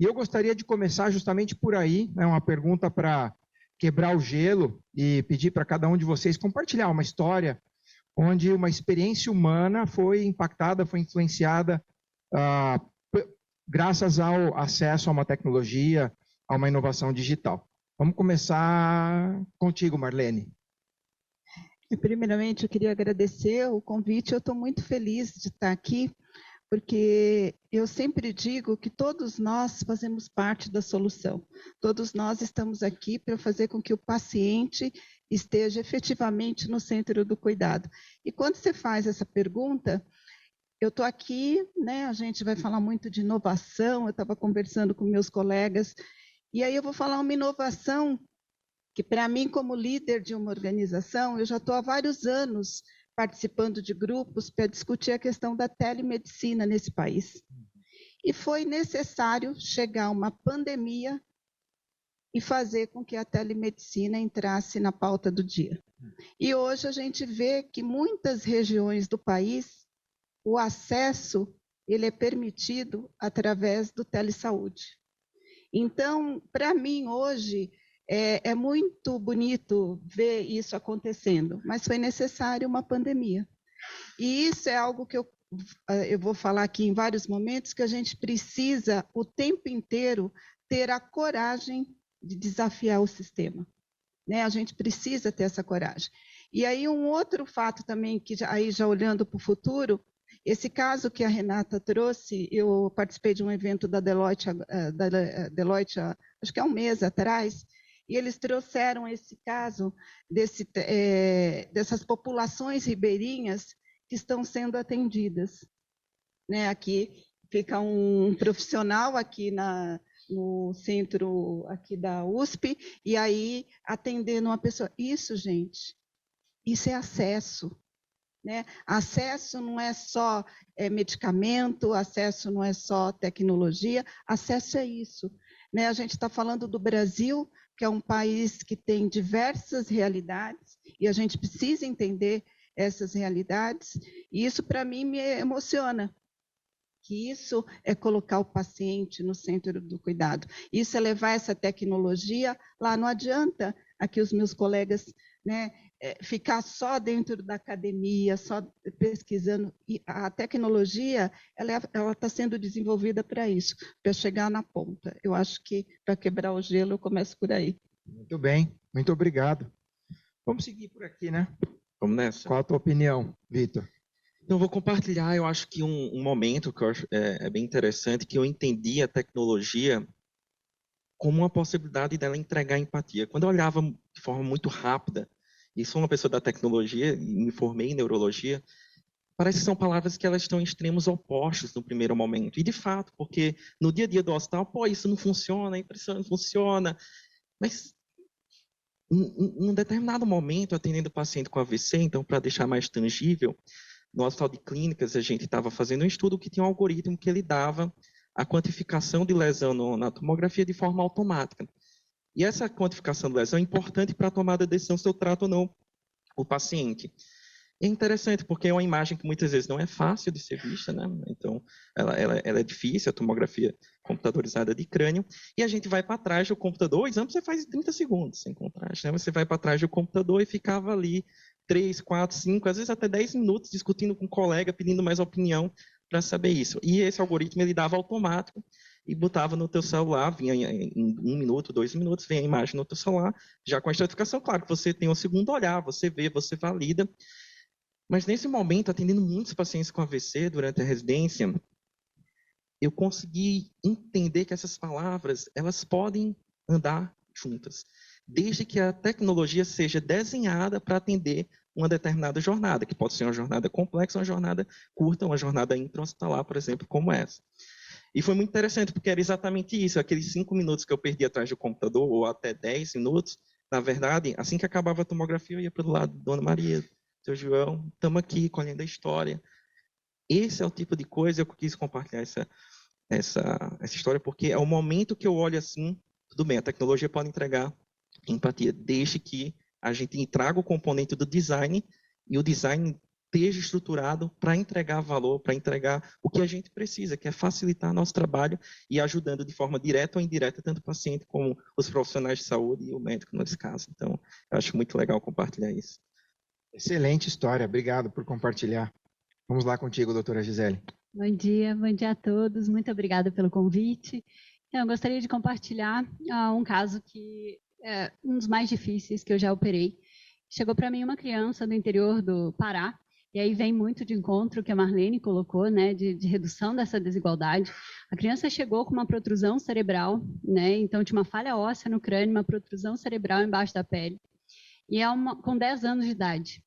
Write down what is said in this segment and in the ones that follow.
E eu gostaria de começar justamente por aí, né, uma pergunta para quebrar o gelo e pedir para cada um de vocês compartilhar uma história onde uma experiência humana foi impactada, foi influenciada graças ao acesso a uma tecnologia, a uma inovação digital. Vamos começar contigo, Marlene. Primeiramente, eu queria agradecer o convite. Eu estou muito feliz de estar aqui, porque eu sempre digo que todos nós fazemos parte da solução. Todos nós estamos aqui para fazer com que o paciente esteja efetivamente no centro do cuidado. E quando você faz essa pergunta, eu estou aqui, né, a gente vai falar muito de inovação, eu estava conversando com meus colegas, e aí eu vou falar uma inovação que, para mim, como líder de uma organização, eu já estou há vários anos participando de grupos para discutir a questão da telemedicina nesse país. E foi necessário chegar uma pandemia e fazer com que a telemedicina entrasse na pauta do dia. E hoje a gente vê que muitas regiões do país, o acesso ele é permitido através do telesaúde. Então, para mim, hoje, é muito bonito ver isso acontecendo, mas foi necessário uma pandemia. E isso é algo que eu vou falar aqui em vários momentos, que a gente precisa, o tempo inteiro, ter a coragem de desafiar o sistema. Né? A gente precisa ter essa coragem. E aí um outro fato também, que aí já olhando para o futuro, esse caso que a Renata trouxe, eu participei de um evento da Deloitte, acho que há um mês atrás, e eles trouxeram esse caso dessas populações ribeirinhas que estão sendo atendidas. Né? Aqui fica um profissional aqui no centro aqui da USP, e aí atendendo uma pessoa. Isso, gente, isso é acesso. Né? Acesso não é só medicamento, acesso não é só tecnologia, acesso é isso. Né? A gente está falando do Brasil, que é um país que tem diversas realidades, e a gente precisa entender essas realidades, e isso, para mim, me emociona, que isso é colocar o paciente no centro do cuidado. Isso é levar essa tecnologia lá. Não adianta aqui os meus colegas, né, ficar só dentro da academia, só pesquisando. E a tecnologia ela está sendo desenvolvida para isso, para chegar na ponta. Eu acho que para quebrar o gelo eu começo por aí. Muito bem, muito obrigado. Vamos seguir por aqui, né? Vamos nessa. Qual a tua opinião, Vitor? Então, vou compartilhar, eu acho que um momento que eu acho bem interessante, que eu entendi a tecnologia como uma possibilidade dela entregar empatia. Quando eu olhava de forma muito rápida, e sou uma pessoa da tecnologia, e me formei em neurologia, parece que são palavras que elas estão em extremos opostos no primeiro momento. E, de fato, porque no dia a dia do hospital, isso não funciona, a impressão não funciona. Mas, em um determinado momento, atendendo o paciente com AVC, então, para deixar mais tangível, no Hospital de Clínicas, a gente estava fazendo um estudo que tinha um algoritmo que ele dava a quantificação de lesão na tomografia de forma automática. E essa quantificação de lesão é importante para a tomada de decisão se eu trato ou não o paciente. É interessante, porque é uma imagem que muitas vezes não é fácil de ser vista, né? Então, ela é difícil, a tomografia computadorizada de crânio, e a gente vai para trás do computador, o exame você faz em 30 segundos, sem contraste, né? Você vai para trás do computador e ficava ali 3, 4, 5, às vezes até 10 minutos discutindo com um colega, pedindo mais opinião para saber isso. E esse algoritmo ele dava automático e botava no teu celular, vinha em 1 minuto, 2 minutos, vem a imagem no teu celular, já com a estratificação, claro que você tem um segundo olhar, você vê, você valida. Mas nesse momento, atendendo muitos pacientes com AVC durante a residência, eu consegui entender que essas palavras, elas podem andar juntas, desde que a tecnologia seja desenhada para atender uma determinada jornada, que pode ser uma jornada complexa, uma jornada curta, uma jornada intra-hospitalar, por exemplo, como essa. E foi muito interessante, porque era exatamente isso, aqueles 5 minutos que eu perdi atrás do computador, ou até 10 minutos, na verdade, assim que acabava a tomografia, eu ia para o lado de Dona Maria, seu João, estamos aqui colhendo a história. Esse é o tipo de coisa que eu quis compartilhar essa história, porque é o momento que eu olho assim, tudo bem, a tecnologia pode entregar empatia, desde que a gente traga o componente do design e o design esteja estruturado para entregar valor, para entregar o que a gente precisa, que é facilitar nosso trabalho e ajudando de forma direta ou indireta tanto o paciente como os profissionais de saúde e o médico nesse caso. Então, eu acho muito legal compartilhar isso. Excelente história, obrigado por compartilhar. Vamos lá contigo, doutora Gisele. Bom dia a todos, muito obrigada pelo convite. Eu gostaria de compartilhar um caso que é um dos mais difíceis que eu já operei. Chegou para mim uma criança do interior do Pará, e aí vem muito de encontro que a Marlene colocou, né, de redução dessa desigualdade. A criança chegou com uma protrusão cerebral, né, então tinha uma falha óssea no crânio, uma protrusão cerebral embaixo da pele, e com 10 anos de idade.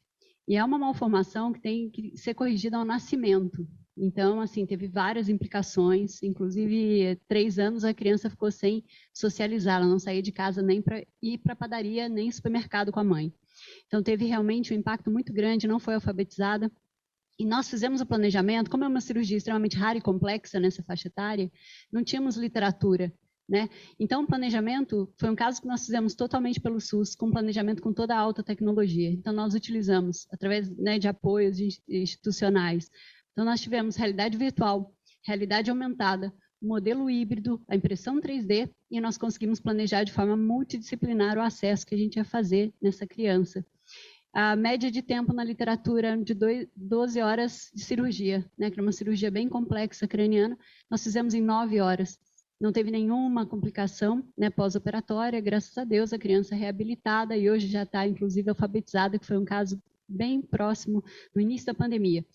E é uma malformação que tem que ser corrigida ao nascimento. Então, assim, teve várias implicações, inclusive 3 anos a criança ficou sem socializar, ela não saía de casa nem para ir para a padaria, nem supermercado com a mãe. Então, teve realmente um impacto muito grande, não foi alfabetizada. E nós fizemos o planejamento, como é uma cirurgia extremamente rara e complexa nessa faixa etária, não tínhamos literatura, né? Então, o planejamento foi um caso que nós fizemos totalmente pelo SUS, com planejamento com toda a alta tecnologia. Então, nós utilizamos, através, né, de apoios institucionais. Então, nós tivemos realidade virtual, realidade aumentada, modelo híbrido, a impressão 3D, e nós conseguimos planejar de forma multidisciplinar o acesso que a gente ia fazer nessa criança. A média de tempo na literatura de 12 horas de cirurgia, né, que era uma cirurgia bem complexa craniana, nós fizemos em 9 horas. Não teve nenhuma complicação, né, pós-operatória, graças a Deus, a criança reabilitada e hoje já está, inclusive, alfabetizada, que foi um caso bem próximo no início da pandemia.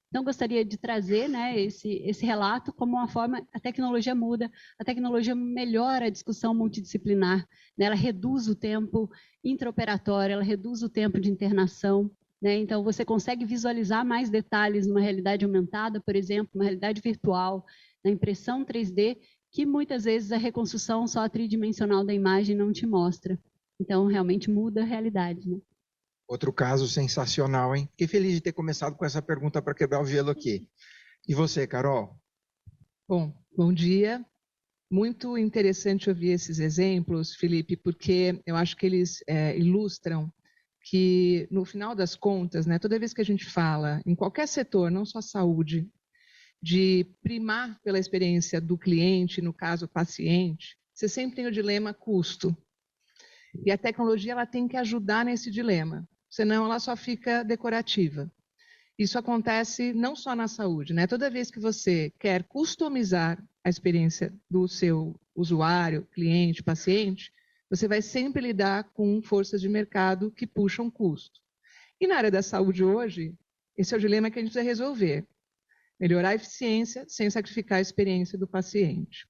Então, gostaria de trazer, né, esse relato como uma forma, a tecnologia muda, a tecnologia melhora a discussão multidisciplinar, né, ela reduz o tempo intraoperatório, ela reduz o tempo de internação, né, então você consegue visualizar mais detalhes numa realidade aumentada, por exemplo, uma realidade virtual, na impressão 3D, que muitas vezes a reconstrução só tridimensional da imagem não te mostra. Então, realmente muda a realidade, né? Outro caso sensacional, hein? Fiquei feliz de ter começado com essa pergunta para quebrar o gelo aqui. E você, Carol? Bom dia. Muito interessante ouvir esses exemplos, Felipe, porque eu acho que eles ilustram que, no final das contas, né, toda vez que a gente fala, em qualquer setor, não só saúde, de primar pela experiência do cliente, no caso, paciente, você sempre tem o dilema custo. E a tecnologia ela tem que ajudar nesse dilema, senão ela só fica decorativa. Isso acontece não só na saúde, né? Toda vez que você quer customizar a experiência do seu usuário, cliente, paciente, você vai sempre lidar com forças de mercado que puxam custo. E na área da saúde hoje, esse é o dilema que a gente precisa resolver. Melhorar a eficiência sem sacrificar a experiência do paciente.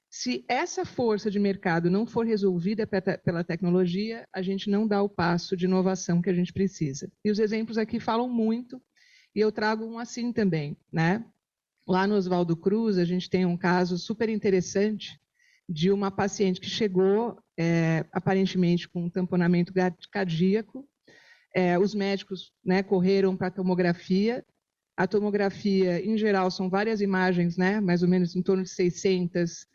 Se essa força de mercado não for resolvida pela tecnologia, a gente não dá o passo de inovação que a gente precisa. E os exemplos aqui falam muito, e eu trago um assim também, né? Lá no Oswaldo Cruz, a gente tem um caso super interessante de uma paciente que chegou, aparentemente, com um tamponamento cardíaco. Os médicos, né, correram para a tomografia. A tomografia, em geral, são várias imagens, né, mais ou menos em torno de 600,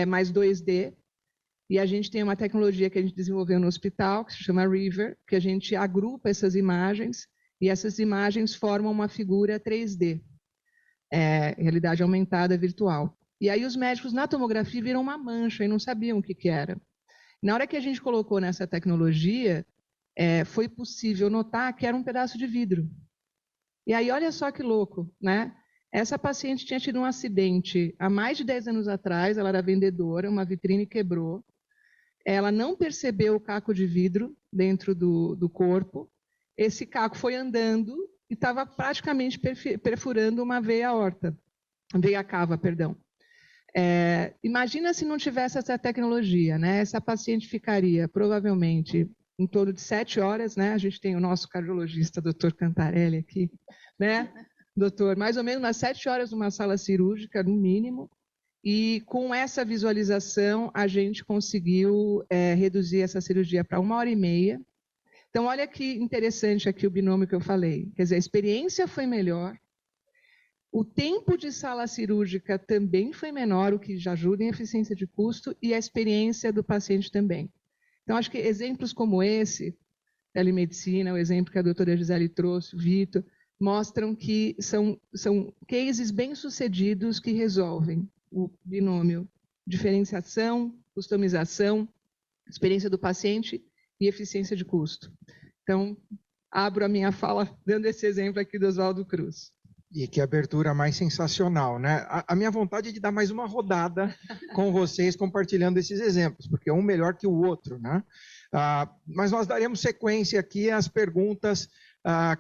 mais 2D, e a gente tem uma tecnologia que a gente desenvolveu no hospital, que se chama River, que a gente agrupa essas imagens, e essas imagens formam uma figura 3D, realidade aumentada virtual. E aí os médicos na tomografia viram uma mancha e não sabiam o que era. Na hora que a gente colocou nessa tecnologia, foi possível notar que era um pedaço de vidro. E aí olha só que louco, né? Essa paciente tinha tido um acidente há mais de 10 anos atrás, ela era vendedora, uma vitrine quebrou, ela não percebeu o caco de vidro dentro do corpo, esse caco foi andando e estava praticamente perfurando uma veia cava, perdão. Imagina se não tivesse essa tecnologia, né? Essa paciente ficaria provavelmente em torno de 7 horas, né? A gente tem o nosso cardiologista, doutor Cantarelli aqui, né? Doutor, mais ou menos umas 7 horas numa sala cirúrgica, no mínimo, e com essa visualização a gente conseguiu reduzir essa cirurgia para 1h30. Então, olha que interessante aqui o binômio que eu falei. Quer dizer, a experiência foi melhor, O tempo de sala cirúrgica também foi menor, o que já ajuda em eficiência de custo, e a experiência do paciente também. Então, acho que exemplos como esse, telemedicina, o exemplo que a doutora Gisele trouxe, o Vitor, mostram que são cases bem-sucedidos que resolvem o binômio diferenciação, customização, experiência do paciente e eficiência de custo. Então, abro a minha fala dando esse exemplo aqui do Oswaldo Cruz. E que abertura mais sensacional, né? A minha vontade é de dar mais uma rodada com vocês, compartilhando esses exemplos, porque um melhor que o outro, né? Mas nós daremos sequência aqui às perguntas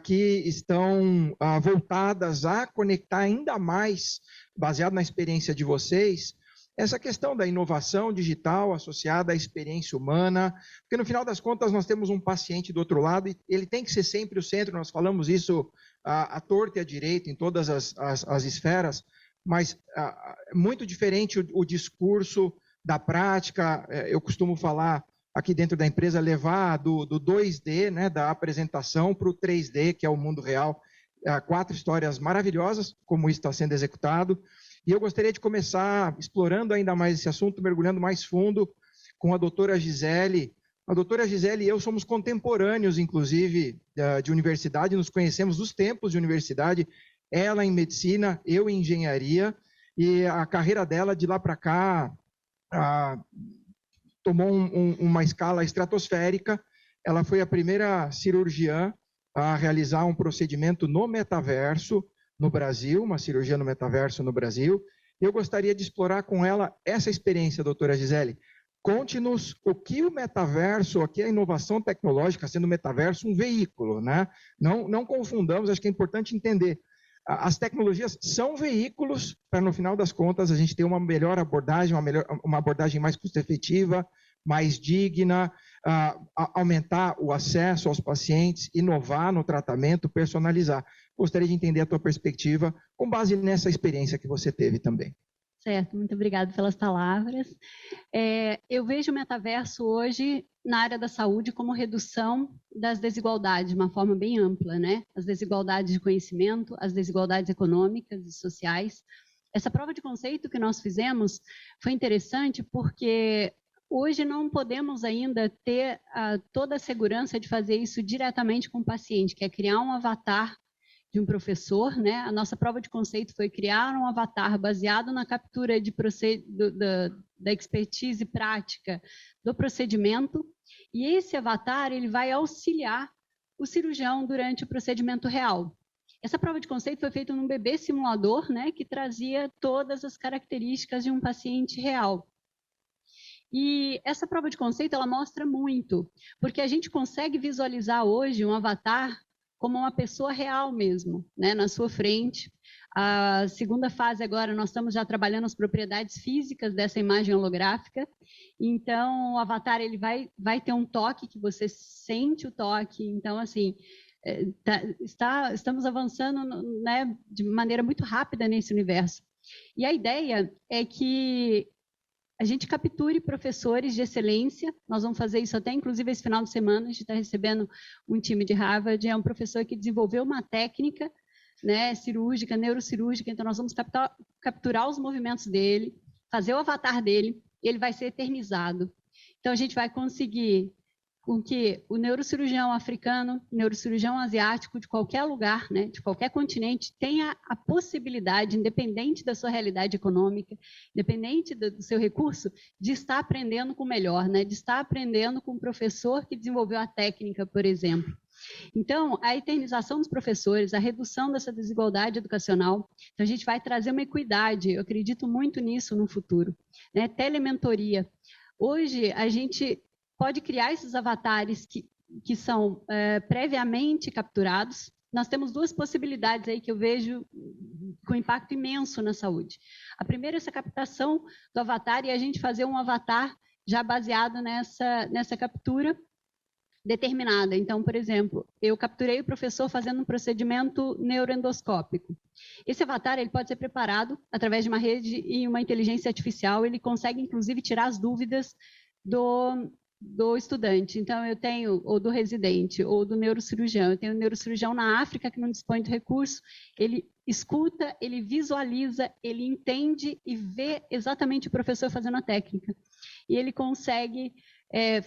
que estão voltadas a conectar ainda mais, baseado na experiência de vocês, essa questão da inovação digital associada à experiência humana, porque no final das contas nós temos um paciente do outro lado e ele tem que ser sempre o centro, nós falamos isso à torta e à direita em todas as esferas, mas muito diferente o discurso da prática. Eu costumo falar aqui dentro da empresa, levar do 2D, né, da apresentação, para o 3D, que é o mundo real. 4 histórias maravilhosas, como isso está sendo executado. E eu gostaria de começar explorando ainda mais esse assunto, mergulhando mais fundo com a doutora Gisele. A doutora Gisele e eu somos contemporâneos, inclusive, de universidade, nos conhecemos dos tempos de universidade, ela em medicina, eu em engenharia, e a carreira dela de lá para cá tomou uma escala estratosférica. Ela foi a primeira cirurgiã a realizar um procedimento no metaverso no Brasil, uma cirurgia no metaverso no Brasil. Eu gostaria de explorar com ela essa experiência, doutora Gisele. Conte-nos o que o metaverso, aqui a inovação tecnológica, sendo o metaverso um veículo, né? Não confundamos, acho que é importante entender. As tecnologias são veículos para, no final das contas, a gente ter uma melhor abordagem, uma abordagem mais custo-efetiva, mais digna, aumentar o acesso aos pacientes, inovar no tratamento, personalizar. Gostaria de entender a tua perspectiva com base nessa experiência que você teve também. Certo, muito obrigada pelas palavras. Eu vejo o metaverso hoje na área da saúde como redução das desigualdades, de uma forma bem ampla, né? As desigualdades de conhecimento, as desigualdades econômicas e sociais. Essa prova de conceito que nós fizemos foi interessante porque hoje não podemos ainda ter toda a segurança de fazer isso diretamente com o paciente, que é criar um avatar de um professor, né? A nossa prova de conceito foi criar um avatar baseado na captura da expertise prática do procedimento, e esse avatar ele vai auxiliar o cirurgião durante o procedimento real. Essa prova de conceito foi feita num bebê simulador, né, que trazia todas as características de um paciente real. E essa prova de conceito ela mostra muito, porque a gente consegue visualizar hoje um avatar como uma pessoa real mesmo, né, na sua frente. A segunda fase agora, nós estamos já trabalhando as propriedades físicas dessa imagem holográfica. Então, o avatar ele vai ter um toque, que você sente o toque. Então, assim, estamos avançando, né, de maneira muito rápida nesse universo. E a ideia é que a gente capture professores de excelência. Nós vamos fazer isso até, inclusive, esse final de semana. A gente está recebendo um time de Harvard. É um professor que desenvolveu uma técnica, né, cirúrgica, neurocirúrgica. Então, nós vamos capturar os movimentos dele, fazer o avatar dele, e ele vai ser eternizado. Então, a gente vai conseguir com que o neurocirurgião africano, neurocirurgião asiático, de qualquer lugar, né, de qualquer continente, tenha a possibilidade, independente da sua realidade econômica, independente do seu recurso, de estar aprendendo com o melhor, né, de estar aprendendo com o professor que desenvolveu a técnica, por exemplo. Então, a eternização dos professores, a redução dessa desigualdade educacional, então a gente vai trazer uma equidade, eu acredito muito nisso no futuro, né, telementoria. Hoje, a gente pode criar esses avatares que são previamente capturados. Nós temos 2 possibilidades aí que eu vejo com impacto imenso na saúde. A primeira é essa captação do avatar e a gente fazer um avatar já baseado nessa captura determinada. Então, por exemplo, eu capturei o professor fazendo um procedimento neuroendoscópico. Esse avatar ele pode ser preparado através de uma rede e uma inteligência artificial. Ele consegue, inclusive, tirar as dúvidas do estudante. Então, eu tenho, ou do residente, ou do neurocirurgião. Eu tenho um neurocirurgião na África que não dispõe de recurso, ele escuta, ele visualiza, ele entende e vê exatamente o professor fazendo a técnica. E ele consegue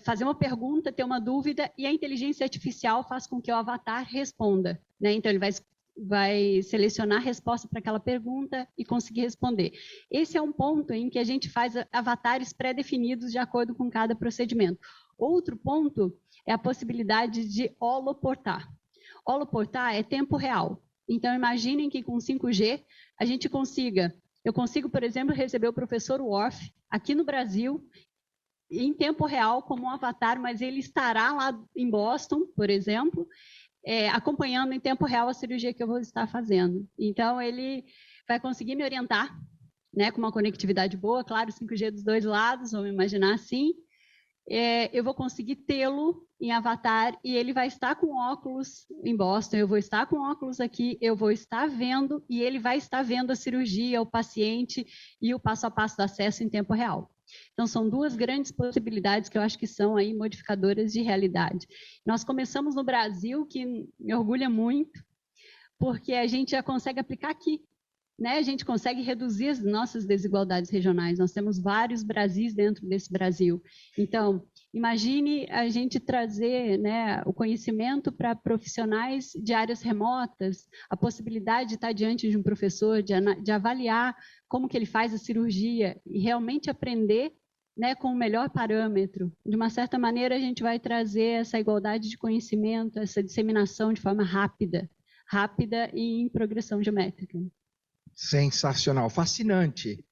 fazer uma pergunta, ter uma dúvida, e a inteligência artificial faz com que o avatar responda, né? Então, ele vai selecionar a resposta para aquela pergunta e conseguir responder. Esse é um ponto em que a gente faz avatares pré-definidos de acordo com cada procedimento. Outro ponto é a possibilidade de holoportar. Holoportar é tempo real. Então, imaginem que com 5G eu consigo, por exemplo, receber o professor Worf aqui no Brasil em tempo real como um avatar, mas ele estará lá em Boston, por exemplo, acompanhando em tempo real a cirurgia que eu vou estar fazendo. Então, ele vai conseguir me orientar, né, com uma conectividade boa, claro, 5G dos dois lados, vamos imaginar assim. Eu vou conseguir tê-lo em avatar e ele vai estar com óculos em Boston, eu vou estar com óculos aqui, eu vou estar vendo e ele vai estar vendo a cirurgia, o paciente e o passo a passo do acesso em tempo real. Então, são duas grandes possibilidades que eu acho que são aí modificadoras de realidade. Nós começamos no Brasil, que me orgulha muito, porque a gente já consegue aplicar aqui, né? A gente consegue reduzir as nossas desigualdades regionais. Nós temos vários Brasis dentro desse Brasil. Então, imagine a gente trazer, né, o conhecimento para profissionais de áreas remotas, a possibilidade de estar diante de um professor, de avaliar como que ele faz a cirurgia e realmente aprender, né, com o melhor parâmetro. De uma certa maneira, a gente vai trazer essa igualdade de conhecimento, essa disseminação de forma rápida e em progressão geométrica. Sensacional, fascinante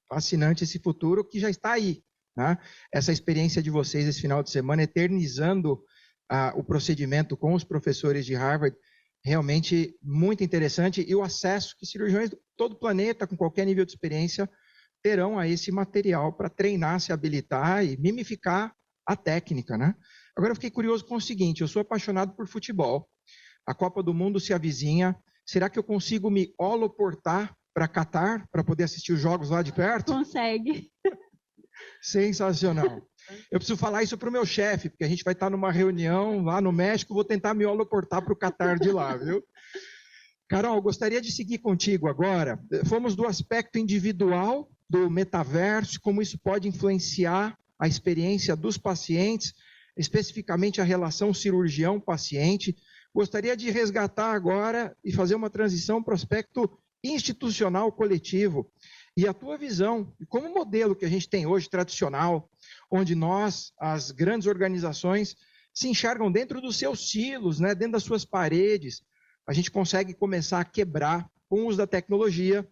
esse futuro que já está aí, né? Essa experiência de vocês esse final de semana, eternizando o procedimento com os professores de Harvard, realmente muito interessante, e o acesso que cirurgiões de todo o planeta, com qualquer nível de experiência, terão a esse material para treinar, se habilitar e mimificar a técnica, né? Agora eu fiquei curioso com o seguinte, eu sou apaixonado por futebol, a Copa do Mundo se avizinha, será que eu consigo me holoportar para Catar, para poder assistir os jogos lá de perto? Consegue. Sensacional. Eu preciso falar isso para o meu chefe, porque a gente vai estar numa reunião lá no México, vou tentar me holoportar para o Catar de lá, viu? Carol, gostaria de seguir contigo agora. Fomos do aspecto individual do metaverso, como isso pode influenciar a experiência dos pacientes, especificamente a relação cirurgião-paciente. Gostaria de resgatar agora e fazer uma transição para o aspecto institucional coletivo e a tua visão, como modelo que a gente tem hoje tradicional, onde nós, as grandes organizações, se enxergam dentro dos seus silos, né, dentro das suas paredes, a gente consegue começar a quebrar com o uso da tecnologia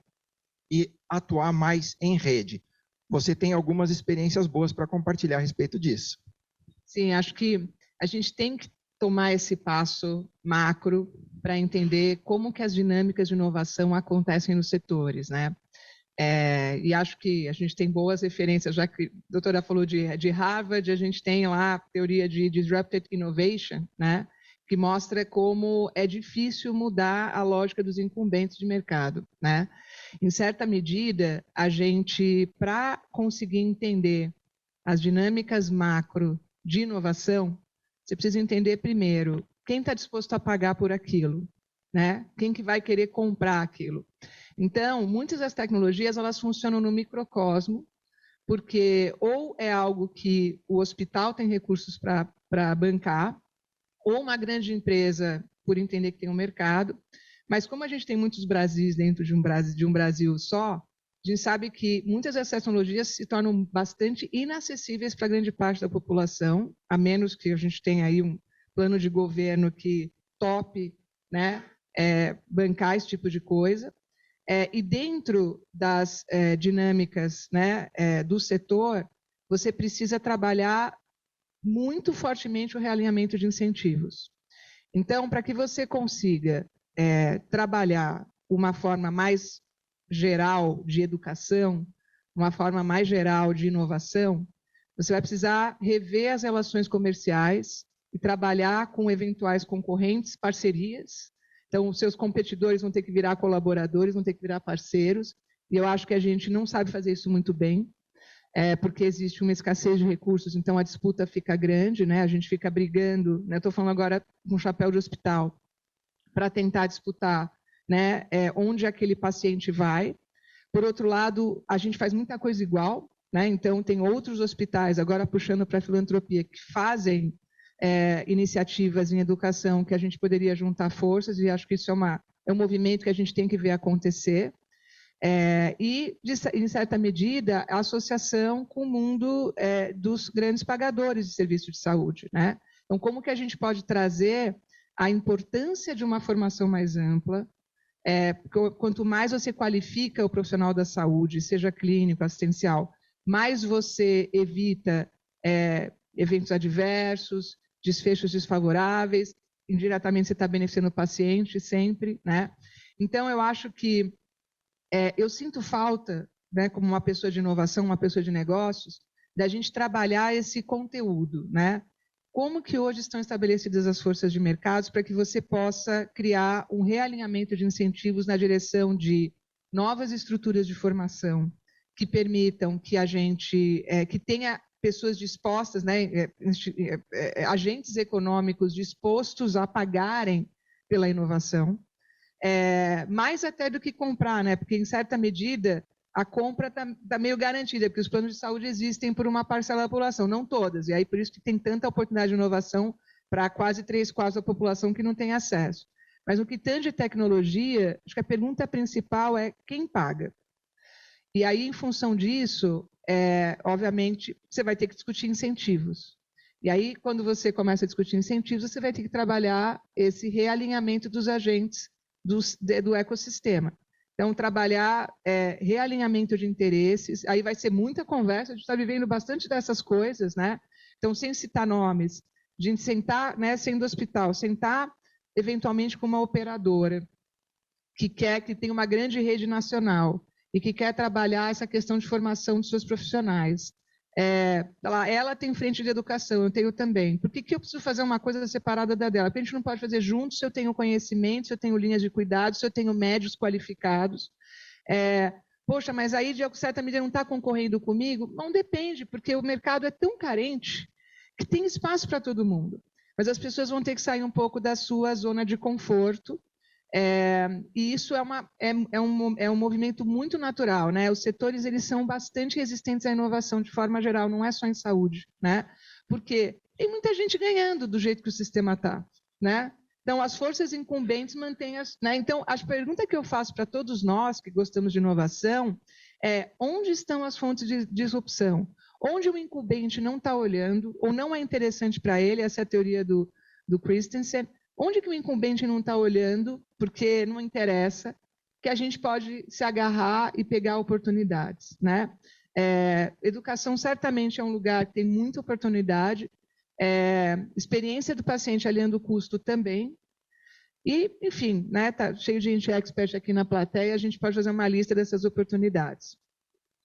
e atuar mais em rede. Você tem algumas experiências boas para compartilhar a respeito disso. Sim, acho que a gente tem que tomar esse passo macro para entender como que as dinâmicas de inovação acontecem nos setores, né? E acho que a gente tem boas referências, já que a doutora falou de Harvard, a gente tem lá a teoria de Disrupted Innovation, né? Que mostra como é difícil mudar a lógica dos incumbentes de mercado, né? Em certa medida, a gente, para conseguir entender as dinâmicas macro de inovação, você precisa entender primeiro quem está disposto a pagar por aquilo, né? Quem que vai querer comprar aquilo. Então, muitas das tecnologias, elas funcionam no microcosmo, porque ou é algo que o hospital tem recursos para bancar, ou uma grande empresa, por entender que tem um mercado. Mas como a gente tem muitos Brasis dentro de um Brasil só, a gente sabe que muitas dessas tecnologias se tornam bastante inacessíveis para grande parte da população, a menos que a gente tenha aí um plano de governo que tope, né, bancar esse tipo de coisa. E dentro das dinâmicas, né, do setor, você precisa trabalhar muito fortemente o realinhamento de incentivos. Então, para que você consiga trabalhar uma forma mais geral de educação, uma forma mais geral de inovação, você vai precisar rever as relações comerciais e trabalhar com eventuais concorrentes, parcerias. Então, os seus competidores vão ter que virar colaboradores, vão ter que virar parceiros, e eu acho que a gente não sabe fazer isso muito bem. porque existe uma escassez de recursos, então a disputa fica grande, né? A gente fica brigando, né? Estou falando agora com chapéu de hospital, para tentar disputar, né, onde aquele paciente vai. Por outro lado, a gente faz muita coisa igual, né? Então tem outros hospitais, agora puxando para a filantropia, que fazem iniciativas em educação que a gente poderia juntar forças, e acho que isso é um movimento que a gente tem que ver acontecer. Em certa medida, a associação com o mundo dos grandes pagadores de serviço de saúde, né? Então, como que a gente pode trazer a importância de uma formação mais ampla? Quanto mais você qualifica o profissional da saúde, seja clínico, assistencial, mais você evita eventos adversos, desfechos desfavoráveis, indiretamente você está beneficiando o paciente sempre, né? Então, eu acho que eu sinto falta, né, como uma pessoa de inovação, uma pessoa de negócios, da gente trabalhar esse conteúdo, né? Como que hoje estão estabelecidas as forças de mercado para que você possa criar um realinhamento de incentivos na direção de novas estruturas de formação que permitam que a gente, que tenha pessoas dispostas, né, agentes econômicos dispostos a pagarem pela inovação, mais até do que comprar, né? Porque, em certa medida, a compra está meio garantida, porque os planos de saúde existem por uma parcela da população, não todas. E aí, por isso que tem tanta oportunidade de inovação para quase 3/4 da população que não tem acesso. Mas no que tange tecnologia, acho que a pergunta principal é quem paga. E aí, em função disso, obviamente, você vai ter que discutir incentivos. E aí, quando você começa a discutir incentivos, você vai ter que trabalhar esse realinhamento dos agentes do ecossistema. Então, trabalhar realinhamento de interesses, aí vai ser muita conversa, a gente está vivendo bastante dessas coisas, né? Então, sem citar nomes, de sentar, né, sendo hospital, sentar eventualmente com uma operadora que tem uma grande rede nacional e que quer trabalhar essa questão de formação dos seus profissionais. Ela tem frente de educação, eu tenho também. Por que eu preciso fazer uma coisa separada da dela? Porque a gente não pode fazer junto se eu tenho conhecimento, se eu tenho linhas de cuidado, se eu tenho médios qualificados. Poxa, mas aí, de certa medida, não está concorrendo comigo? Não depende, porque o mercado é tão carente que tem espaço para todo mundo. Mas as pessoas vão ter que sair um pouco da sua zona de conforto. E isso é um movimento muito natural, né? Os setores, eles são bastante resistentes à inovação de forma geral, não é só em saúde, né? Porque tem muita gente ganhando do jeito que o sistema está, né? Então, as forças incumbentes mantêm né? Então, a pergunta que eu faço para todos nós que gostamos de inovação é: onde estão as fontes de disrupção? Onde o incumbente não está olhando, ou não é interessante para ele, essa é a teoria do Christensen. Onde que o incumbente não está olhando, porque não interessa, que a gente pode se agarrar e pegar oportunidades, né? Educação certamente é um lugar que tem muita oportunidade, experiência do paciente aliando o custo também, e, enfim, né, tá cheio de gente expert aqui na plateia, a gente pode fazer uma lista dessas oportunidades.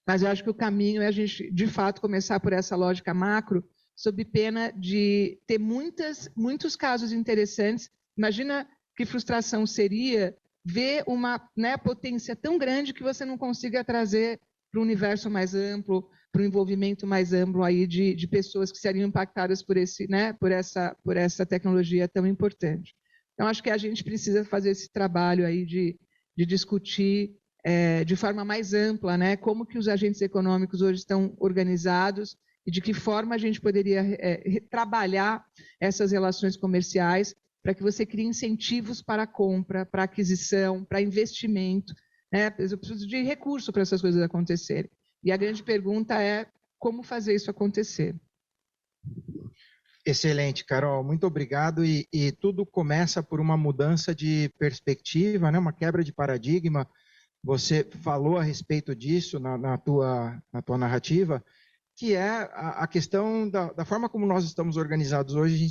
Mas eu acho que o caminho é a gente, de fato, começar por essa lógica macro, sob pena de ter muitos casos interessantes. Imagina que frustração seria ver uma, né, potência tão grande que você não consiga trazer para o universo mais amplo, para o envolvimento mais amplo aí de pessoas que seriam impactadas por essa tecnologia tão importante. Então, acho que a gente precisa fazer esse trabalho aí de discutir de forma mais ampla, né, como que os agentes econômicos hoje estão organizados e de que forma a gente poderia trabalhar essas relações comerciais para que você crie incentivos para a compra, para a aquisição, para investimento, né? Eu preciso de recurso para essas coisas acontecerem. E a grande pergunta é como fazer isso acontecer. Excelente, Carol. Muito obrigado. E tudo começa por uma mudança de perspectiva, né? Uma quebra de paradigma. Você falou a respeito disso na tua narrativa, que é a questão da forma como nós estamos organizados hoje.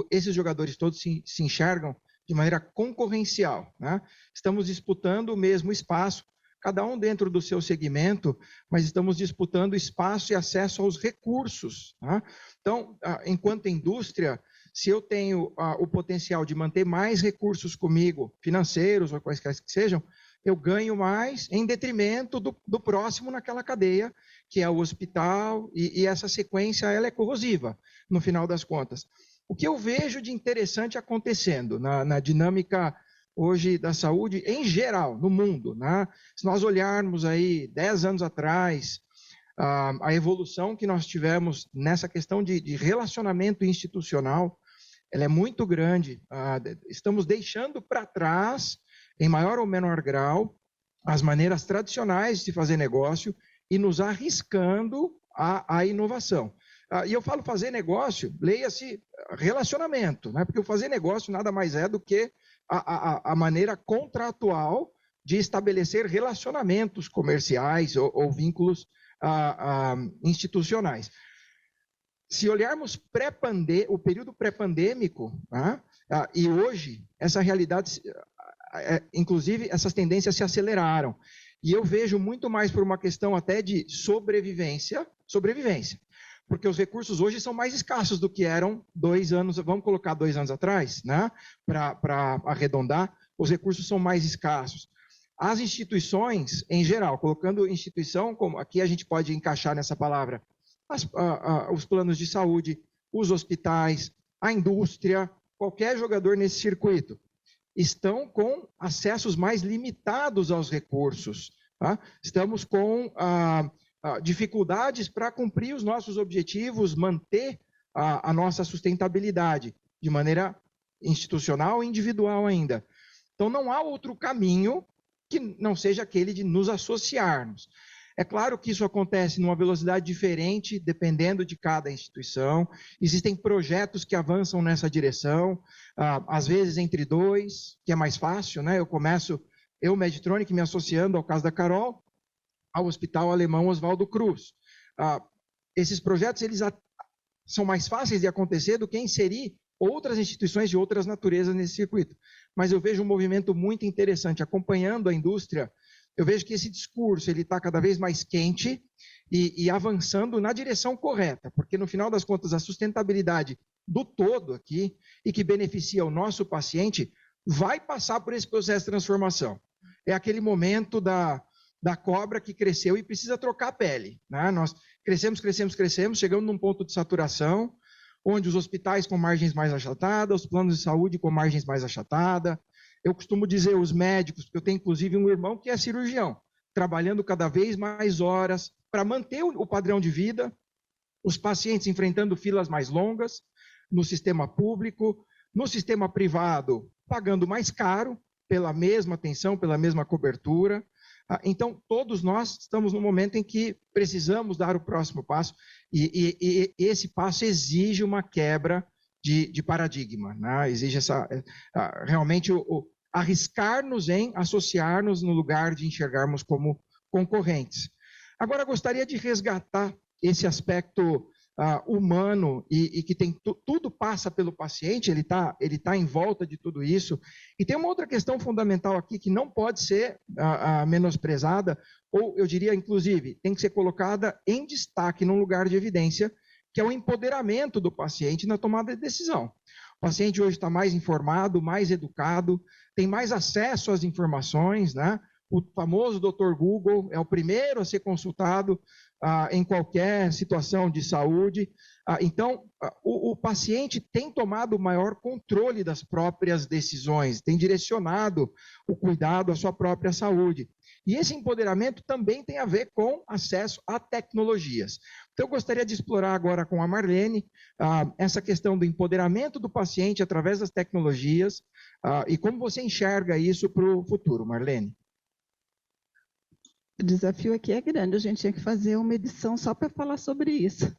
Esses jogadores todos se enxergam de maneira concorrencial, né? Estamos disputando o mesmo espaço, cada um dentro do seu segmento, mas estamos disputando espaço e acesso aos recursos, né? Então, enquanto indústria, se eu tenho o potencial de manter mais recursos comigo, financeiros ou quaisquer que sejam, eu ganho mais em detrimento do próximo naquela cadeia, que é o hospital, e essa sequência ela é corrosiva, no final das contas. O que eu vejo de interessante acontecendo na dinâmica hoje da saúde, em geral, no mundo, né? Se nós olharmos aí 10 anos atrás, a evolução que nós tivemos nessa questão de relacionamento institucional, ela é muito grande. Estamos deixando para trás, em maior ou menor grau, as maneiras tradicionais de se fazer negócio e nos arriscando à inovação. E eu falo fazer negócio, leia-se relacionamento, né? Porque o fazer negócio nada mais é do que a maneira contratual de estabelecer relacionamentos comerciais ou vínculos institucionais. Se olharmos o período pré-pandêmico, e hoje, essa realidade, inclusive, essas tendências se aceleraram. E eu vejo muito mais por uma questão até de sobrevivência, porque os recursos hoje são mais escassos do que eram 2 anos, vamos colocar 2 anos atrás, né? Para arredondar, os recursos são mais escassos. As instituições, em geral, colocando instituição, como aqui a gente pode encaixar nessa palavra, os planos de saúde, os hospitais, a indústria, qualquer jogador nesse circuito, estão com acessos mais limitados aos recursos. Tá? Estamos com dificuldades para cumprir os nossos objetivos, manter a nossa sustentabilidade de maneira institucional e individual ainda. Então, não há outro caminho que não seja aquele de nos associarmos. É claro que isso acontece numa velocidade diferente, dependendo de cada instituição. Existem projetos que avançam nessa direção, às vezes entre 2, que é mais fácil, né? Eu, Medtronic, me associando ao caso da Carol, ao Hospital Alemão Oswaldo Cruz. Esses projetos eles são mais fáceis de acontecer do que inserir outras instituições de outras naturezas nesse circuito. Mas eu vejo um movimento muito interessante, acompanhando a indústria. Eu vejo que esse discurso está cada vez mais quente e avançando na direção correta, porque no final das contas a sustentabilidade do todo aqui e que beneficia o nosso paciente vai passar por esse processo de transformação. É aquele momento da cobra que cresceu e precisa trocar a pele. Né? Nós crescemos, chegamos num ponto de saturação, onde os hospitais com margens mais achatadas, os planos de saúde com margens mais achatadas. Eu costumo dizer os médicos, porque eu tenho inclusive um irmão que é cirurgião, trabalhando cada vez mais horas para manter o padrão de vida, os pacientes enfrentando filas mais longas no sistema público, no sistema privado, pagando mais caro pela mesma atenção, pela mesma cobertura. Então, todos nós estamos no momento em que precisamos dar o próximo passo e esse passo exige uma quebra de paradigma, né? Exige realmente arriscar-nos em associar-nos no lugar de enxergarmos como concorrentes. Agora, gostaria de resgatar esse aspecto humano e que tudo passa pelo paciente, ele tá em volta de tudo isso. E tem uma outra questão fundamental aqui que não pode ser menosprezada, ou eu diria, inclusive, tem que ser colocada em destaque num lugar de evidência, que é o empoderamento do paciente na tomada de decisão. O paciente hoje está mais informado, mais educado, tem mais acesso às informações, né? O famoso Dr. Google é o primeiro a ser consultado em qualquer situação de saúde. Então, o paciente tem tomado o maior controle das próprias decisões, tem direcionado o cuidado à sua própria saúde. E esse empoderamento também tem a ver com acesso a tecnologias. Então, eu gostaria de explorar agora com a Marlene essa questão do empoderamento do paciente através das tecnologias e como você enxerga isso para o futuro, Marlene. O desafio aqui é grande, a gente tinha que fazer uma edição só para falar sobre isso.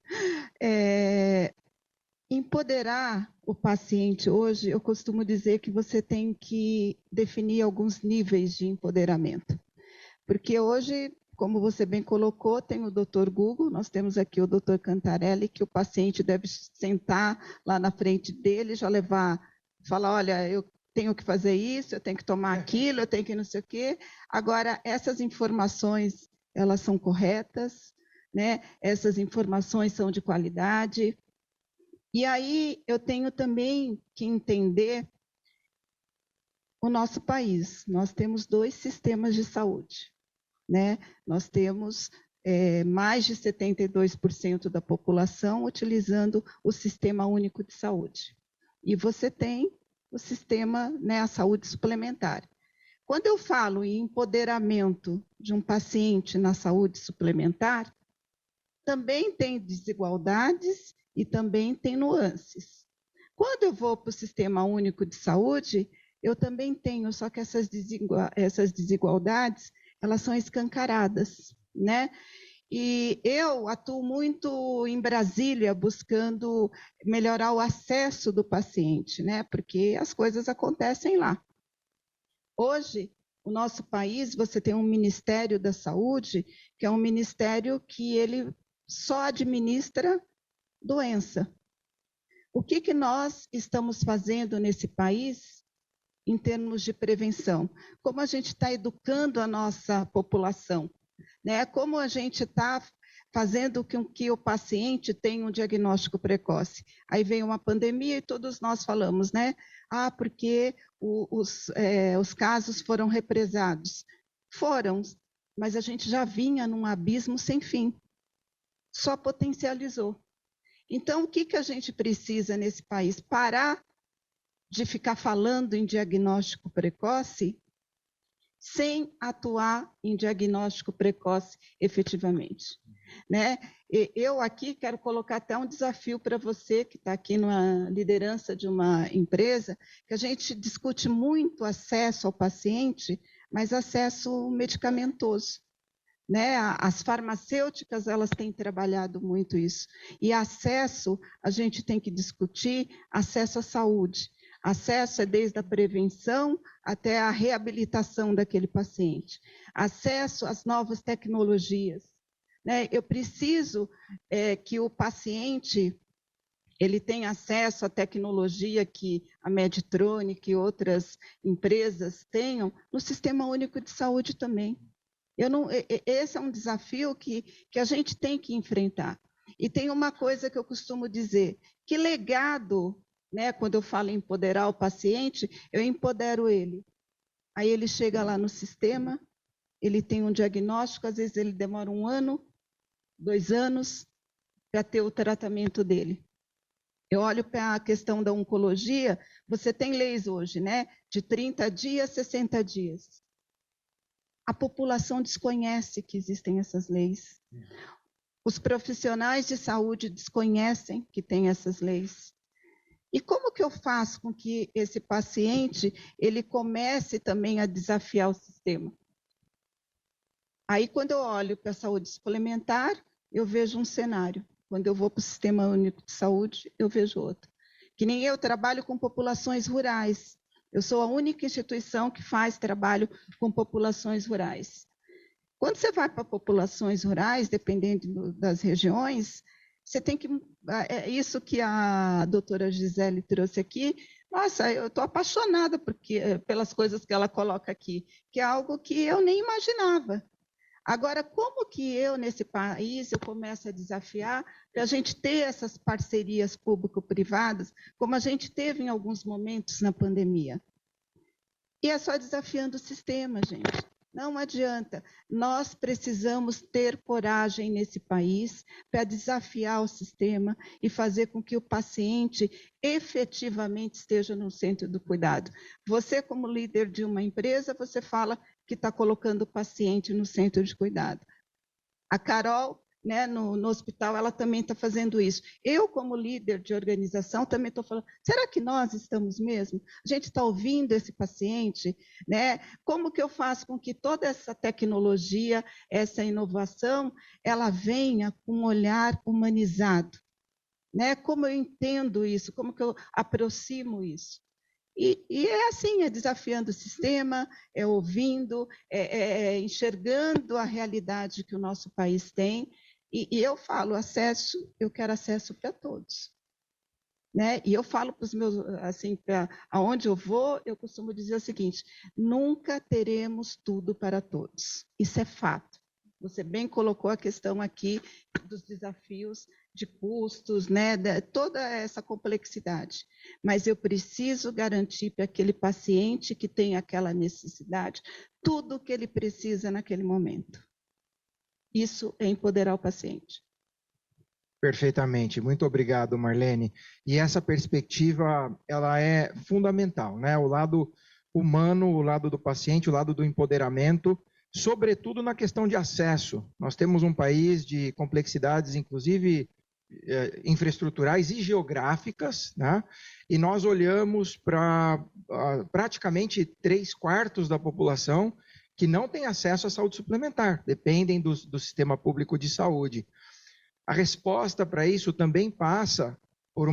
Empoderar o paciente hoje, eu costumo dizer que você tem que definir alguns níveis de empoderamento. Porque hoje, como você bem colocou, tem o Dr. Google, nós temos aqui o Dr. Cantarelli, que o paciente deve sentar lá na frente dele, já falar, olha, eu tenho que fazer isso, eu tenho que tomar aquilo, eu tenho que não sei o quê. Agora, essas informações, elas são corretas, né? Essas informações são de qualidade. E aí, eu tenho também que entender o nosso país. Nós temos 2 sistemas de saúde, né? Nós temos mais de 72% da população utilizando o Sistema Único de Saúde. E você tem o sistema, né, a saúde suplementar. Quando eu falo em empoderamento de um paciente na saúde suplementar, também tem desigualdades e também tem nuances. Quando eu vou para o Sistema Único de Saúde, eu também tenho, só que essas desigualdades, elas são escancaradas, né? E eu atuo muito em Brasília, buscando melhorar o acesso do paciente, né? Porque as coisas acontecem lá. Hoje, o nosso país, você tem um Ministério da Saúde, que é um ministério que ele só administra doença. O que nós estamos fazendo nesse país em termos de prevenção? Como a gente está educando a nossa população? Né? Como a gente está fazendo com que o paciente tenha um diagnóstico precoce? Aí vem uma pandemia e todos nós falamos, né? Ah, porque os casos foram represados. Foram, mas a gente já vinha num abismo sem fim. Só potencializou. Então, o que a gente precisa nesse país? Parar de ficar falando em diagnóstico precoce sem atuar em diagnóstico precoce efetivamente. Né? Eu aqui quero colocar até um desafio para você que está aqui na liderança de uma empresa, que a gente discute muito acesso ao paciente, mas acesso medicamentoso. Né? As farmacêuticas, elas têm trabalhado muito isso. E acesso, a gente tem que discutir acesso à saúde. Acesso é desde a prevenção até a reabilitação daquele paciente. Acesso às novas tecnologias. Né? Eu preciso que o paciente ele tenha acesso à tecnologia que a Medtronic e outras empresas tenham no Sistema Único de Saúde também. Esse é um desafio que a gente tem que enfrentar. E tem uma coisa que eu costumo dizer, que legado, né, quando eu falo em empoderar o paciente, eu empodero ele. Aí ele chega lá no sistema, ele tem um diagnóstico, às vezes ele demora 1 ano, 2 anos, para ter o tratamento dele. Eu olho para a questão da oncologia, você tem leis hoje, né, de 30 dias, 60 dias. A população desconhece que existem essas leis. Os profissionais de saúde desconhecem que tem essas leis. E como que eu faço com que esse paciente ele comece também a desafiar o sistema? Aí, quando eu olho para a saúde suplementar, eu vejo um cenário. Quando eu vou para o Sistema Único de Saúde, eu vejo outro. Que nem eu trabalho com populações rurais. Eu sou a única instituição que faz trabalho com populações rurais. Quando você vai para populações rurais, dependendo das regiões, você tem que... Isso que a doutora Gisele trouxe aqui, nossa, eu estou apaixonada pelas coisas que ela coloca aqui, que é algo que eu nem imaginava. Agora, como que eu, nesse país, eu começo a desafiar para a gente ter essas parcerias público-privadas, como a gente teve em alguns momentos na pandemia? E é só desafiando o sistema, gente. Não adianta. Nós precisamos ter coragem nesse país para desafiar o sistema e fazer com que o paciente efetivamente esteja no centro do cuidado. Você, como líder de uma empresa, você fala que está colocando o paciente no centro de cuidado. A Carol, né, no hospital, ela também está fazendo isso. Eu, como líder de organização, também estou falando, será que nós estamos mesmo? A gente está ouvindo esse paciente? Né? Como que eu faço com que toda essa tecnologia, essa inovação, ela venha com um olhar humanizado? Né? Como eu entendo isso? Como que eu aproximo isso? E é assim, é desafiando o sistema, é ouvindo, é enxergando a realidade que o nosso país tem. E eu falo, eu quero acesso para todos. Né? E eu falo para os meus, assim, para aonde eu vou, eu costumo dizer o seguinte, nunca teremos tudo para todos. Isso é fato. Você bem colocou a questão aqui dos desafios de custos, né, toda essa complexidade. Mas eu preciso garantir para aquele paciente que tem aquela necessidade tudo o que ele precisa naquele momento. Isso é empoderar o paciente. Perfeitamente. Muito obrigado, Marlene. E essa perspectiva, ela é fundamental, né? O lado humano, o lado do paciente, o lado do empoderamento, sobretudo na questão de acesso. Nós temos um país de complexidades, inclusive infraestruturais e geográficas, né? E nós olhamos para praticamente 3/4 da população que não tem acesso à saúde suplementar, dependem do sistema público de saúde. A resposta para isso também passa por,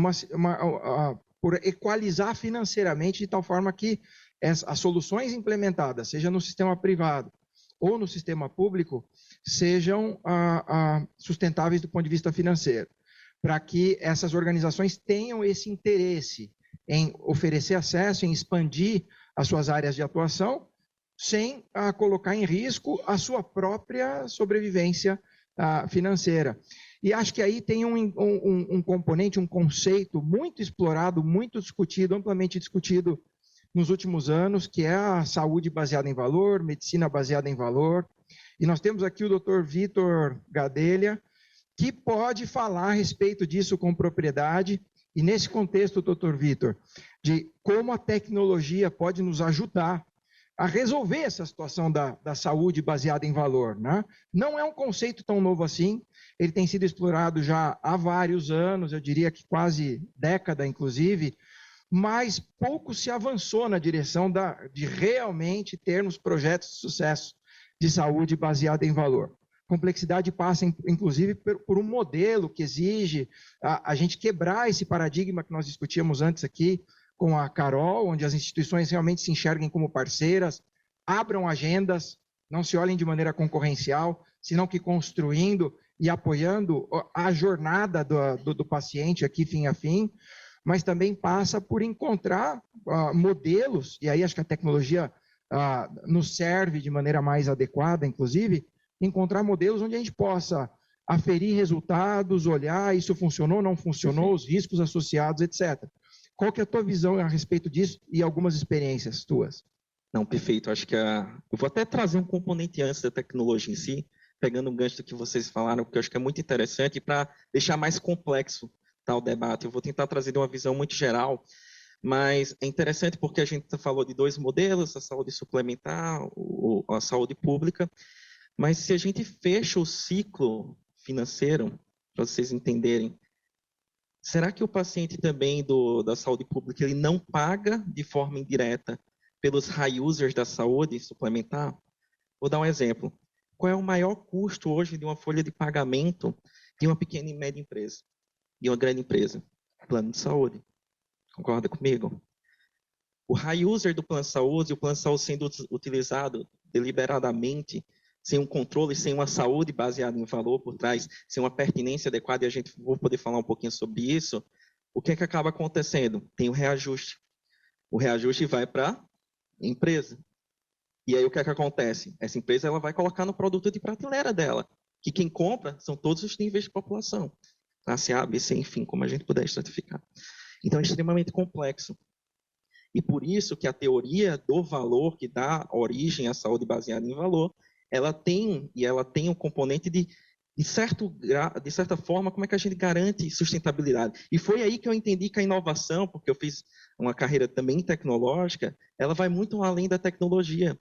por equalizar financeiramente de tal forma que as soluções implementadas, seja no sistema privado ou no sistema público, sejam sustentáveis do ponto de vista financeiro, para que essas organizações tenham esse interesse em oferecer acesso, em expandir as suas áreas de atuação, sem colocar em risco a sua própria sobrevivência financeira. E acho que aí tem um componente, um conceito muito explorado, muito discutido, amplamente discutido nos últimos anos, que é a saúde baseada em valor, medicina baseada em valor. E nós temos aqui o Dr. Vitor Gadelha, que pode falar a respeito disso com propriedade. E nesse contexto, Dr. Vitor, de como a tecnologia pode nos ajudar a resolver essa situação da saúde baseada em valor, né? Não é um conceito tão novo assim, ele tem sido explorado já há vários anos, eu diria que quase década, inclusive, mas pouco se avançou na direção de realmente termos projetos de sucesso de saúde baseada em valor. Complexidade passa, inclusive, por um modelo que exige a gente quebrar esse paradigma que nós discutíamos antes aqui, com a Carol, onde as instituições realmente se enxerguem como parceiras, abram agendas, não se olhem de maneira concorrencial, senão que construindo e apoiando a jornada do paciente aqui fim a fim, mas também passa por encontrar modelos, e aí acho que a tecnologia nos serve de maneira mais adequada, inclusive, encontrar modelos onde a gente possa aferir resultados, olhar, isso funcionou, não funcionou, os riscos associados, etc. Qual que é a tua visão a respeito disso e algumas experiências tuas? Não, perfeito. Acho que eu vou até trazer um componente antes da tecnologia em si, pegando um gancho do que vocês falaram, porque eu acho que é muito interessante para deixar mais complexo o debate. Eu vou tentar trazer de uma visão muito geral, mas é interessante porque a gente falou de dois modelos, a saúde suplementar, a saúde pública, mas se a gente fecha o ciclo financeiro, para vocês entenderem, será que o paciente também da saúde pública ele não paga de forma indireta pelos high users da saúde suplementar? Vou dar um exemplo. Qual é o maior custo hoje de uma folha de pagamento de uma pequena e média empresa, de uma grande empresa? Plano de saúde. Concorda comigo? O high user do plano de saúde, o plano de saúde sendo utilizado deliberadamente, sem um controle, sem uma saúde baseada em valor por trás, sem uma pertinência adequada, e a gente vai poder falar um pouquinho sobre isso, o que é que acaba acontecendo? Tem o reajuste. O reajuste vai para a empresa. E aí o que é que acontece? Essa empresa ela vai colocar no produto de prateleira dela, que quem compra são todos os níveis de população. Classe A, B, C, enfim, como a gente puder estratificar. Então é extremamente complexo. E por isso que a teoria do valor, que dá origem à saúde baseada em valor, ela tem um componente de certa forma, como é que a gente garante sustentabilidade. E foi aí que eu entendi que a inovação, porque eu fiz uma carreira também tecnológica, ela vai muito além da tecnologia.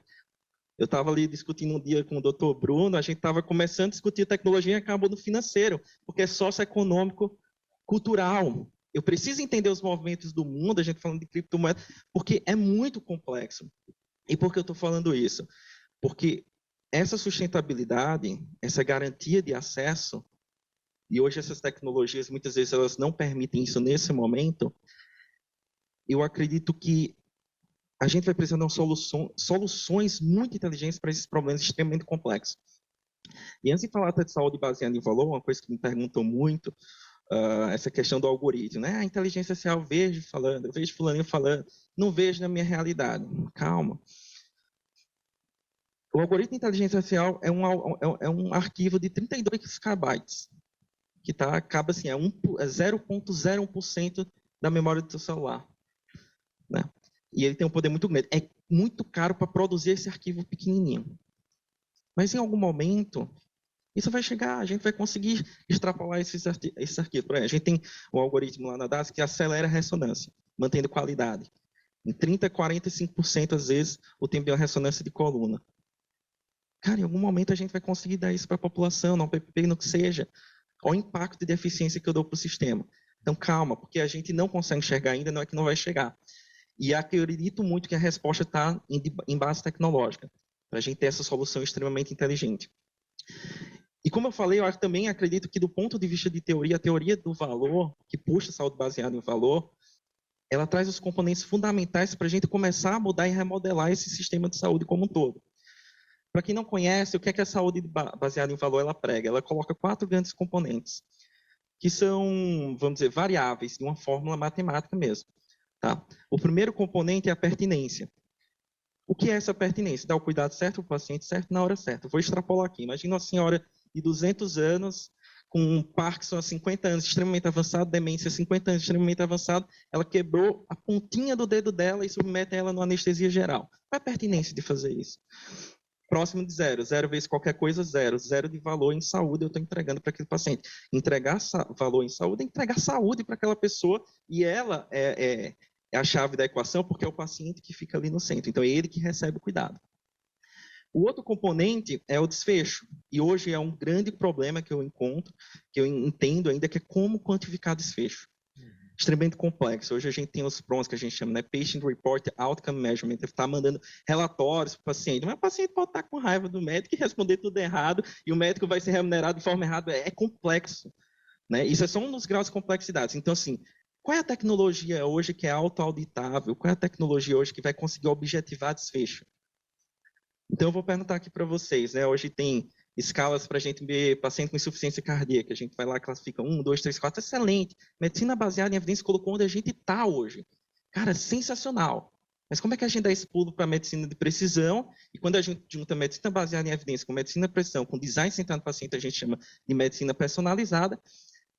Eu estava ali discutindo um dia com o Dr. Bruno, a gente estava começando a discutir tecnologia e acabou no financeiro, porque é socioeconômico, cultural. Eu preciso entender os movimentos do mundo, a gente falando de criptomoeda, porque é muito complexo. E por que eu estou falando isso? Porque essa sustentabilidade, essa garantia de acesso, e hoje essas tecnologias, muitas vezes, elas não permitem isso nesse momento, eu acredito que a gente vai precisar de soluções muito inteligentes para esses problemas extremamente complexos. E antes de falar até de saúde baseada em valor, uma coisa que me perguntam muito, essa questão do algoritmo, né? A inteligência artificial, eu vejo fulaninho falando, não vejo na minha realidade. Calma. O algoritmo de inteligência artificial é um arquivo de 32 KB. que acaba assim, é 0,01% da memória do teu celular. Né? E ele tem um poder muito grande. É muito caro para produzir esse arquivo pequenininho. Mas em algum momento, isso vai chegar, a gente vai conseguir extrapolar esses arquivos. Por exemplo, a gente tem um algoritmo lá na DAS que acelera a ressonância, mantendo qualidade. Em 30%, 45% às vezes, o tempo de uma ressonância de coluna. Cara, em algum momento a gente vai conseguir dar isso para a população, não PPP, no que seja. Olha o impacto de eficiência que eu dou para o sistema. Então, calma, porque a gente não consegue enxergar ainda, não é que não vai chegar. E acredito muito que a resposta está em base tecnológica, para a gente ter essa solução extremamente inteligente. E como eu falei, eu também acredito que do ponto de vista de teoria, a teoria do valor, que puxa a saúde baseada em valor, ela traz os componentes fundamentais para a gente começar a mudar e remodelar esse sistema de saúde como um todo. Para quem não conhece, o que é que a saúde baseada em valor ela prega? Ela coloca 4 grandes componentes, que são, vamos dizer, variáveis de uma fórmula matemática mesmo. Tá? O primeiro componente é a pertinência. O que é essa pertinência? Dar o cuidado certo para o paciente certo na hora certa. Vou extrapolar aqui. Imagina uma senhora de 200 anos, com Parkinson há 50 anos, extremamente avançado, demência há 50 anos, extremamente avançado, ela quebrou a pontinha do dedo dela e submete ela numa anestesia geral. Qual é a pertinência de fazer isso? Próximo de 0. 0 vezes qualquer coisa, 0. 0 de valor em saúde eu estou entregando para aquele paciente. Entregar valor em saúde é entregar saúde para aquela pessoa e ela é a chave da equação porque é o paciente que fica ali no centro. Então, é ele que recebe o cuidado. O outro componente é o desfecho. E hoje é um grande problema que eu encontro, que eu entendo ainda, que é como quantificar desfecho. Extremamente complexo. Hoje a gente tem os PROMs que a gente chama, né? Patient Report Outcome Measurement. Ele está mandando relatórios para o paciente. Mas o paciente pode estar com raiva do médico e responder tudo errado, e o médico vai ser remunerado de forma errada. É complexo. Né? Isso é só um dos graus de complexidade. Então, assim, qual é a tecnologia hoje que é auto-auditável? Qual é a tecnologia hoje que vai conseguir objetivar desfecho? Então, eu vou perguntar aqui para vocês. Né? Hoje tem escalas para a gente ver paciente com insuficiência cardíaca. A gente vai lá e classifica 1, 2, 3, 4. Excelente. Medicina baseada em evidência colocou onde a gente está hoje. Cara, sensacional. Mas como é que a gente dá esse pulo para a medicina de precisão? E quando a gente junta medicina baseada em evidência com medicina de precisão, com design centrado no paciente, a gente chama de medicina personalizada.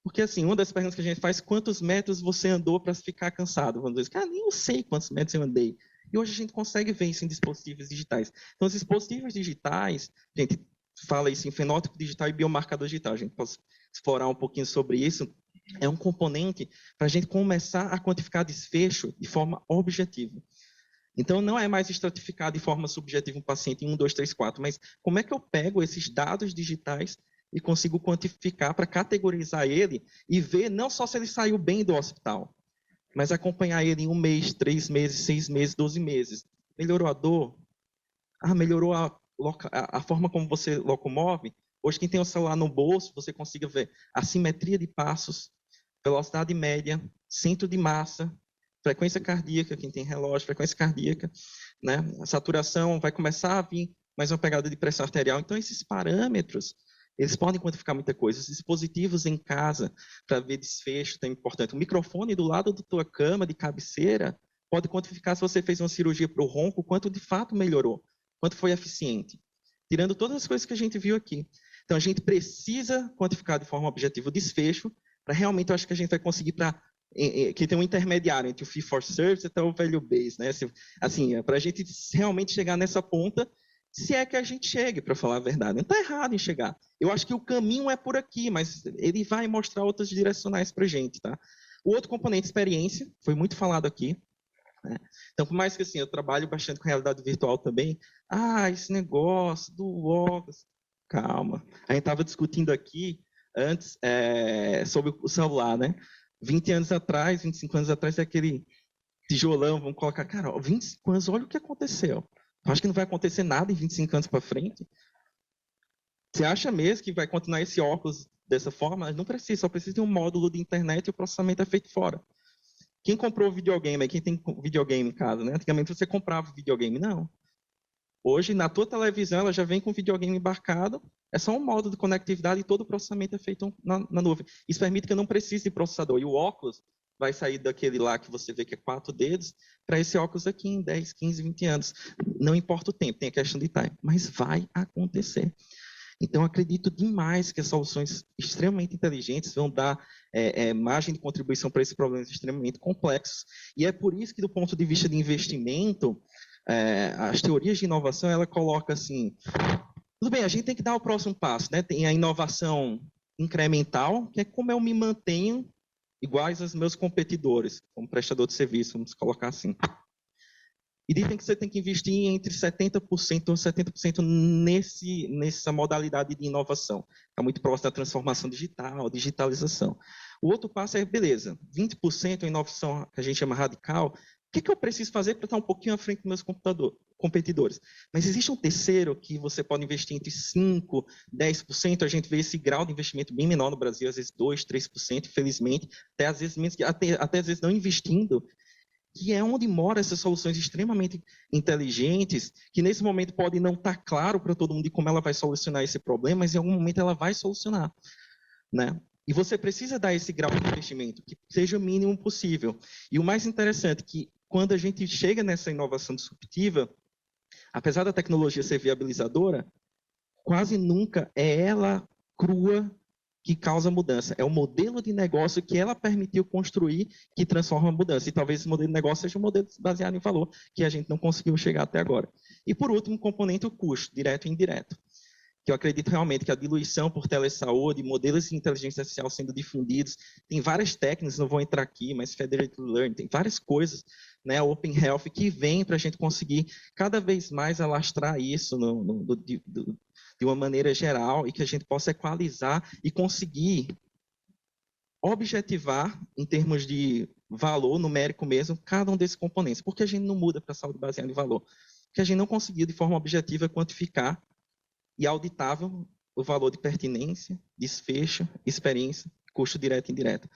Porque, assim, uma das perguntas que a gente faz, quantos metros você andou para ficar cansado? Vamos dizer, cara, nem eu sei quantos metros eu andei. E hoje a gente consegue ver isso em dispositivos digitais. Então, os dispositivos digitais, a gente fala isso em fenótipo digital e biomarcador digital. A gente pode explorar um pouquinho sobre isso. É um componente para a gente começar a quantificar desfecho de forma objetiva. Então, não é mais estratificar de forma subjetiva um paciente em 1, 2, 3, 4, mas como é que eu pego esses dados digitais e consigo quantificar para categorizar ele e ver não só se ele saiu bem do hospital, mas acompanhar ele em 1 mês, 3 meses, 6 meses, 12 meses. Melhorou a dor? Melhorou a forma como você locomove? Hoje, quem tem o celular no bolso, você consiga ver a simetria de passos, velocidade média, centro de massa, frequência cardíaca, quem tem relógio, frequência cardíaca, né? A saturação vai começar a vir mais uma pegada de pressão arterial. Então, esses parâmetros, eles podem quantificar muita coisa. Os dispositivos em casa para ver desfecho é importante. O microfone do lado da tua cama de cabeceira pode quantificar se você fez uma cirurgia para o ronco, quanto de fato melhorou, quanto foi eficiente. Tirando todas as coisas que a gente viu aqui. Então, a gente precisa quantificar de forma objetiva o desfecho, para realmente, eu acho que a gente vai conseguir que tem um intermediário entre o fee for service até o value base, né? Assim, para a gente realmente chegar nessa ponta, se é que a gente chegue, para falar a verdade. Não está errado em chegar. Eu acho que o caminho é por aqui, mas ele vai mostrar outras direcionais para a gente, tá? O outro componente, experiência, foi muito falado aqui. Né? Então, por mais que assim, eu trabalho bastante com realidade virtual também, esse negócio do óculos, calma. A gente estava discutindo aqui antes sobre o celular, né? 20 anos atrás, 25 anos atrás, é aquele tijolão, vamos colocar, cara, 25 anos, olha o que aconteceu. Tu acha que não vai acontecer nada em 25 anos para frente? Você acha mesmo que vai continuar esse óculos dessa forma? Não precisa, só precisa de um módulo de internet e o processamento é feito fora. Quem comprou videogame, quem tem videogame em casa, né? Antigamente você comprava videogame, não. Hoje, na tua televisão, ela já vem com videogame embarcado, é só um módulo de conectividade e todo o processamento é feito na nuvem. Isso permite que eu não precise de processador. E o óculos vai sair daquele lá que você vê que é 4 dedos, para esse óculos aqui em 10, 15, 20 anos. Não importa o tempo, tem a questão de time, mas vai acontecer. Então, acredito demais que as soluções extremamente inteligentes vão dar margem de contribuição para esses problemas extremamente complexos. E é por isso que, do ponto de vista de investimento, as teorias de inovação, ela coloca assim, tudo bem, a gente tem que dar o próximo passo, né? Tem a inovação incremental, que é como eu me mantenho iguais aos meus competidores, como prestador de serviço, vamos colocar assim. E dizem que você tem que investir entre 70% ou 70% nessa modalidade de inovação. Está muito próximo da transformação digital, digitalização. O outro passo é, beleza, 20% é inovação que a gente chama radical. O que eu preciso fazer para estar um pouquinho à frente dos meus competidores? Mas existe um terceiro que você pode investir entre 5%, 10%. A gente vê esse grau de investimento bem menor no Brasil, às vezes 2%, 3%, infelizmente, até às vezes, até às vezes não investindo, que é onde moram essas soluções extremamente inteligentes, que nesse momento pode não estar claro para todo mundo de como ela vai solucionar esse problema, mas em algum momento ela vai solucionar, né? E você precisa dar esse grau de investimento, que seja o mínimo possível. E o mais interessante é que quando a gente chega nessa inovação disruptiva, apesar da tecnologia ser viabilizadora, quase nunca é ela crua que causa mudança. É o modelo de negócio que ela permitiu construir que transforma a mudança. E talvez esse modelo de negócio seja um modelo baseado em valor, que a gente não conseguiu chegar até agora. E, por último, o componente, o custo, direto e indireto. Que eu acredito realmente que a diluição por telesaúde, modelos de inteligência artificial sendo difundidos, tem várias técnicas, não vou entrar aqui, mas Federated Learning, tem várias coisas, né, Open Health, que vem para a gente conseguir cada vez mais alastrar isso de uma maneira geral e que a gente possa equalizar e conseguir objetivar, em termos de valor numérico mesmo, cada um desses componentes. Por que a gente não muda para a saúde baseada em valor? Porque a gente não conseguiu, de forma objetiva, quantificar e auditável o valor de pertinência, desfecho, experiência, custo direto e indireto.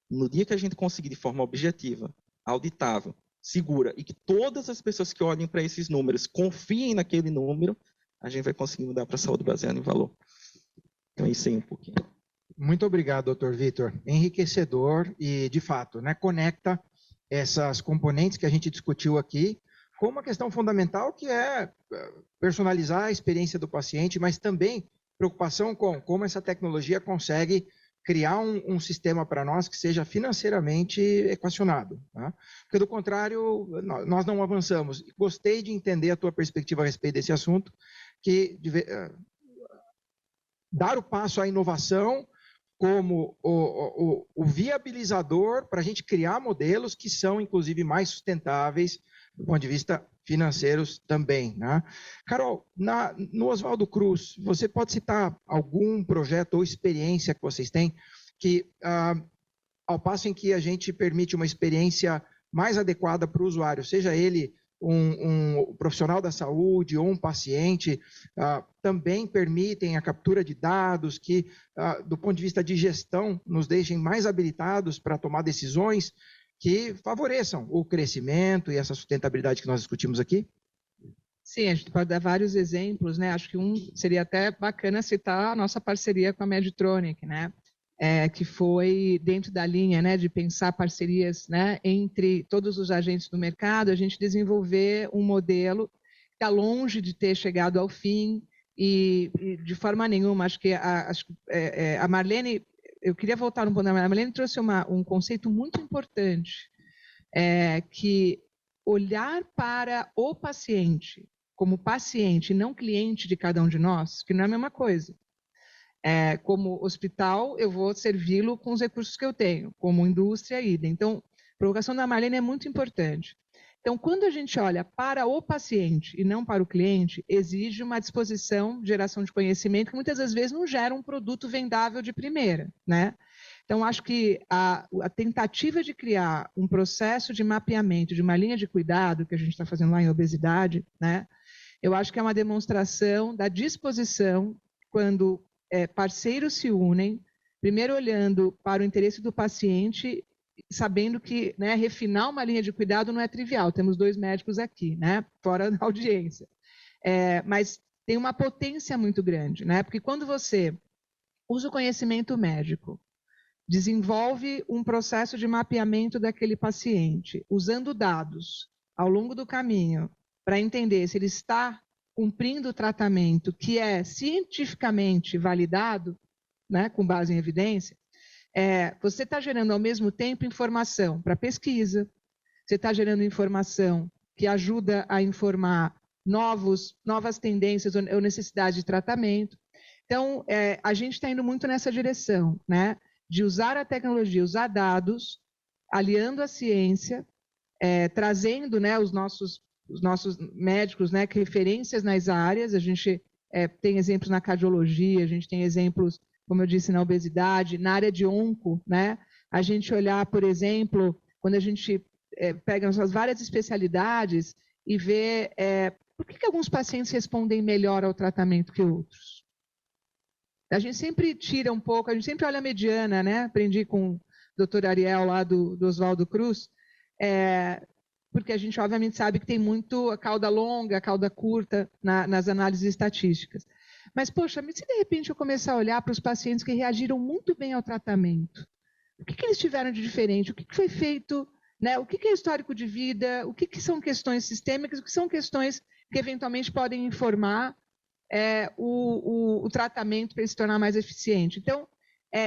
No dia que a gente conseguir de forma objetiva, auditável, segura, e que todas as pessoas que olhem para esses números confiem naquele número, a gente vai conseguir mudar para a saúde baseada em valor. Então, é isso aí um pouquinho. Muito obrigado, doutor Vitor. Enriquecedor e, de fato, né, conecta essas componentes que a gente discutiu aqui com uma questão fundamental que é personalizar a experiência do paciente, mas também preocupação com como essa tecnologia consegue criar um sistema para nós que seja financeiramente equacionado. Tá? Porque, do contrário, nós não avançamos. Gostei de entender a tua perspectiva a respeito desse assunto, que dar o passo à inovação como o viabilizador para a gente criar modelos que são, inclusive, mais sustentáveis do ponto de vista financeiros também. Né? Carol, no Oswaldo Cruz, você pode citar algum projeto ou experiência que vocês têm que, ao passo em que a gente permite uma experiência mais adequada para o usuário, seja ele um profissional da saúde ou um paciente, também permitem a captura de dados que, do ponto de vista de gestão, nos deixem mais habilitados para tomar decisões que favoreçam o crescimento e essa sustentabilidade que nós discutimos aqui? Sim, a gente pode dar vários exemplos, né? Acho que seria até bacana citar a nossa parceria com a Medtronic, né? Que foi dentro da linha, né, de pensar parcerias, né, entre todos os agentes do mercado, a gente desenvolver um modelo que está longe de ter chegado ao fim e de forma nenhuma, acho que a Marlene, eu queria voltar um pouco, a Marlene trouxe um conceito muito importante, que olhar para o paciente como paciente e não cliente de cada um de nós, que não é a mesma coisa. Como hospital, eu vou servi-lo com os recursos que eu tenho, como indústria, idem. Então, a provocação da Marlene é muito importante. Então, quando a gente olha para o paciente e não para o cliente, exige uma disposição, geração de conhecimento, que muitas das vezes não gera um produto vendável de primeira, né? Então, acho que a tentativa de criar um processo de mapeamento de uma linha de cuidado, que a gente está fazendo lá em obesidade, né? Eu acho que é uma demonstração da disposição quando parceiros se unem, primeiro olhando para o interesse do paciente, sabendo que, né, refinar uma linha de cuidado não é trivial. Temos 2 médicos aqui, né, fora da audiência. Mas tem uma potência muito grande, né, porque quando você usa o conhecimento médico, desenvolve um processo de mapeamento daquele paciente, usando dados ao longo do caminho para entender se ele está cumprindo o tratamento que é cientificamente validado, né, com base em evidência, você está gerando ao mesmo tempo informação para pesquisa, você está gerando informação que ajuda a informar novas tendências ou necessidade de tratamento. Então, a gente está indo muito nessa direção, né, de usar a tecnologia, usar dados, aliando a ciência, trazendo, né, os nossos médicos, né, referências nas áreas. A gente tem exemplos na cardiologia, a gente tem exemplos, como eu disse, na obesidade, na área de onco, né? A gente olhar, por exemplo, quando a gente pega as várias especialidades e vê por que alguns pacientes respondem melhor ao tratamento que outros. A gente sempre tira um pouco, a gente sempre olha a mediana, né? Aprendi com o doutor Ariel lá do Oswaldo Cruz, porque a gente obviamente sabe que tem muito a cauda longa, a cauda curta nas análises estatísticas. Mas, poxa, se de repente eu começar a olhar para os pacientes que reagiram muito bem ao tratamento, o que eles tiveram de diferente? O que foi feito, né? O que é histórico de vida? O que são questões sistêmicas? O que são questões que eventualmente podem informar o tratamento para ele se tornar mais eficiente? Então,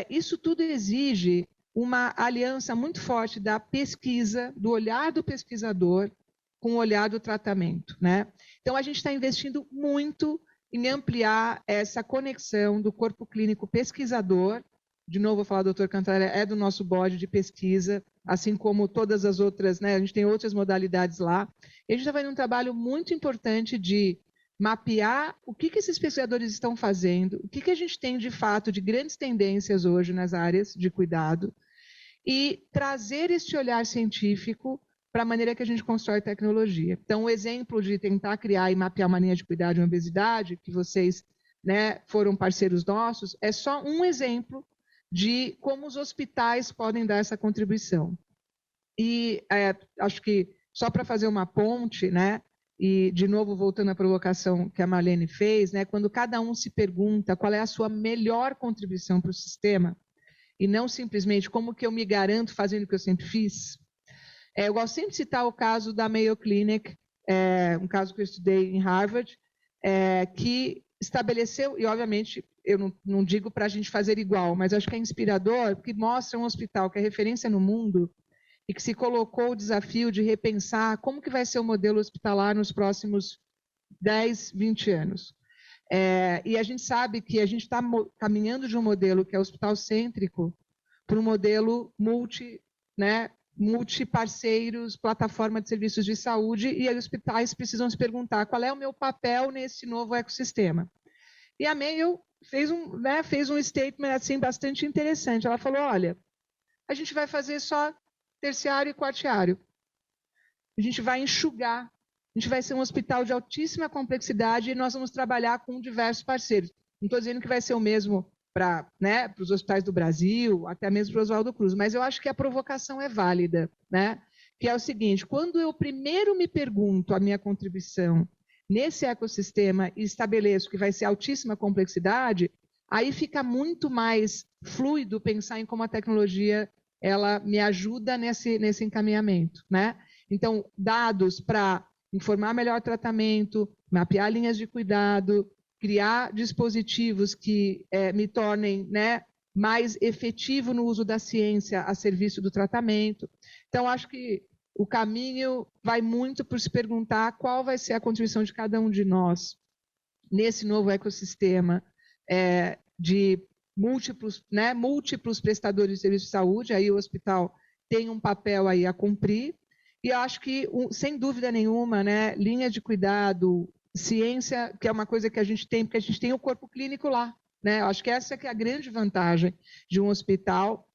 isso tudo exige uma aliança muito forte da pesquisa, do olhar do pesquisador com o olhar do tratamento, né? Então, a gente está investindo muito em ampliar essa conexão do corpo clínico pesquisador. De novo, vou falar, o Dr. Cantarella do nosso board de pesquisa, assim como todas as outras, né? A gente tem outras modalidades lá. E a gente está fazendo um trabalho muito importante de mapear o que esses pesquisadores estão fazendo, o que a gente tem de fato de grandes tendências hoje nas áreas de cuidado, e trazer este olhar científico para a maneira que a gente constrói tecnologia. Então, o exemplo de tentar criar e mapear uma linha de cuidado em obesidade, que vocês, né, foram parceiros nossos, é só um exemplo de como os hospitais podem dar essa contribuição. E acho que, só para fazer uma ponte, né, e, de novo, voltando à provocação que a Marlene fez, né, quando cada um se pergunta qual é a sua melhor contribuição para o sistema, e não simplesmente como que eu me garanto fazendo o que eu sempre fiz. Eu gosto sempre de citar o caso da Mayo Clinic, um caso que eu estudei em Harvard, que estabeleceu, e obviamente eu não digo para a gente fazer igual, mas acho que é inspirador, porque mostra um hospital que é referência no mundo e que se colocou o desafio de repensar como que vai ser o modelo hospitalar nos próximos 10, 20 anos. E a gente sabe que a gente está caminhando de um modelo que é hospital-cêntrico para um modelo multiparceiros, plataforma de serviços de saúde, e os hospitais precisam se perguntar qual é o meu papel nesse novo ecossistema. E a Mayo fez um statement assim, bastante interessante. Ela falou, olha, a gente vai fazer só terciário e quartiário. A gente vai enxugar. A gente vai ser um hospital de altíssima complexidade e nós vamos trabalhar com diversos parceiros. Não estou dizendo que vai ser o mesmo para os hospitais do Brasil, até mesmo para o Oswaldo Cruz, mas eu acho que a provocação é válida, né? Que é o seguinte, quando eu primeiro me pergunto a minha contribuição nesse ecossistema e estabeleço que vai ser altíssima complexidade, aí fica muito mais fluido pensar em como a tecnologia ela me ajuda nesse encaminhamento, né? Então, dados para informar melhor tratamento, mapear linhas de cuidado, criar dispositivos que me tornem, né, mais efetivo no uso da ciência a serviço do tratamento. Então, acho que o caminho vai muito por se perguntar qual vai ser a contribuição de cada um de nós nesse novo ecossistema de múltiplos prestadores de serviço de saúde. Aí o hospital tem um papel aí a cumprir. E eu acho que, sem dúvida nenhuma, né, linha de cuidado, ciência, que é uma coisa que a gente tem, porque a gente tem o corpo clínico lá, né? Eu acho que essa que é a grande vantagem de um hospital,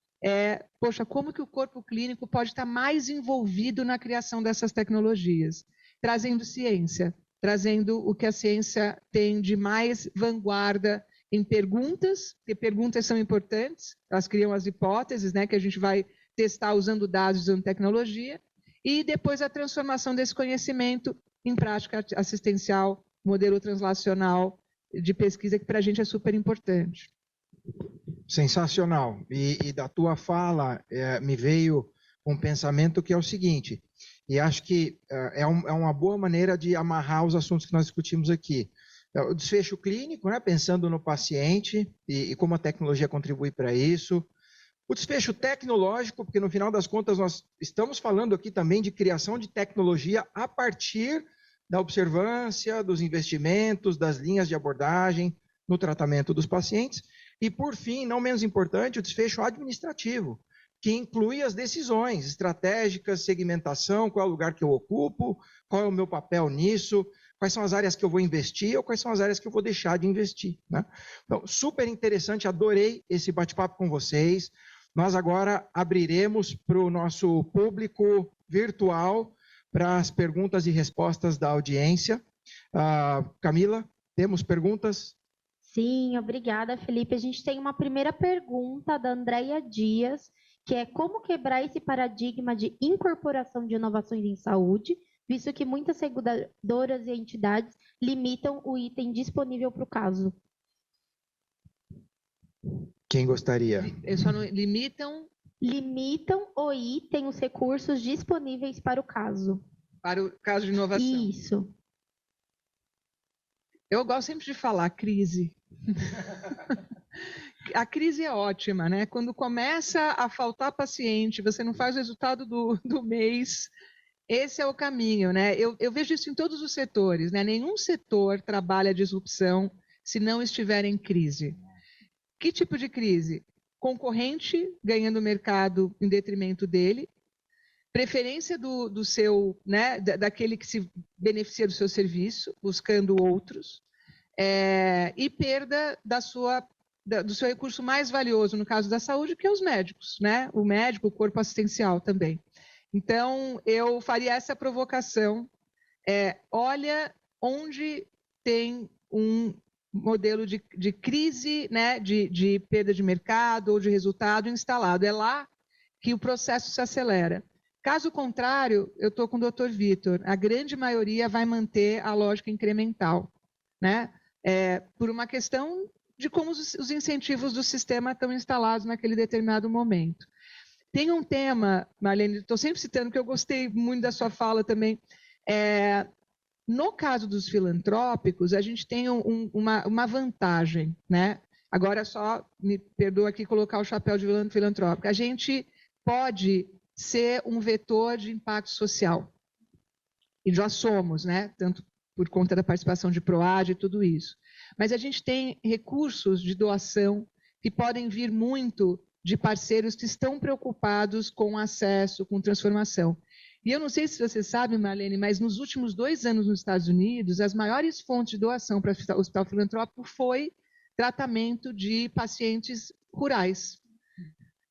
poxa, como que o corpo clínico pode estar mais envolvido na criação dessas tecnologias, trazendo ciência, trazendo o que a ciência tem de mais vanguarda em perguntas, porque perguntas são importantes, elas criam as hipóteses, né, que a gente vai testar usando dados, usando tecnologia, e depois a transformação desse conhecimento em prática assistencial, modelo translacional de pesquisa, que para a gente é super importante. Sensacional. E da tua fala me veio um pensamento que é o seguinte, e acho que é uma boa maneira de amarrar os assuntos que nós discutimos aqui. O desfecho clínico, né, pensando no paciente e como a tecnologia contribui para isso. O desfecho tecnológico, porque no final das contas nós estamos falando aqui também de criação de tecnologia a partir da observância, dos investimentos, das linhas de abordagem no tratamento dos pacientes. E, por fim, não menos importante, o desfecho administrativo, que inclui as decisões estratégicas, segmentação, qual é o lugar que eu ocupo, qual é o meu papel nisso, quais são as áreas que eu vou investir ou quais são as áreas que eu vou deixar de investir, né? Então, super interessante, adorei esse bate-papo com vocês. Nós agora abriremos para o nosso público virtual para as perguntas e respostas da audiência. Camila, temos perguntas? Sim, obrigada, Felipe. A gente tem uma primeira pergunta da Andréia Dias, que é como quebrar esse paradigma de incorporação de inovações em saúde, visto que muitas seguradoras e entidades limitam o item disponível para o caso. Quem gostaria? Eles só não limitam... Limitam o item, os recursos disponíveis para o caso. Para o caso de inovação. Isso. Eu gosto sempre de falar crise. A crise é ótima, né? Quando começa a faltar paciente, você não faz o resultado do mês, esse é o caminho, né? Eu vejo isso em todos os setores, né? Nenhum setor trabalha a disrupção se não estiver em crise. Que tipo de crise? Concorrente ganhando mercado em detrimento dele, preferência do seu, né, daquele que se beneficia do seu serviço, buscando outros, e perda do seu recurso mais valioso, no caso da saúde, que é os médicos, né? O médico, o corpo assistencial também. Então, eu faria essa provocação. Olha onde tem um modelo de crise, né, de perda de mercado ou de resultado instalado. É lá que o processo se acelera. Caso contrário, eu estou com o Dr. Vitor, a grande maioria vai manter a lógica incremental, né? Por uma questão de como os incentivos do sistema estão instalados naquele determinado momento. Tem um tema, Marlene, estou sempre citando, que eu gostei muito da sua fala também. No caso dos filantrópicos, a gente tem uma vantagem, né? Agora só, me perdoa aqui colocar o chapéu de filantrópico. A gente pode ser um vetor de impacto social. E já somos, né? Tanto por conta da participação de PROAD e tudo isso. Mas a gente tem recursos de doação que podem vir muito de parceiros que estão preocupados com acesso, com transformação. E eu não sei se você sabe, Marlene, mas nos últimos 2 anos nos Estados Unidos, as maiores fontes de doação para o Hospital Filantrópico foi tratamento de pacientes rurais,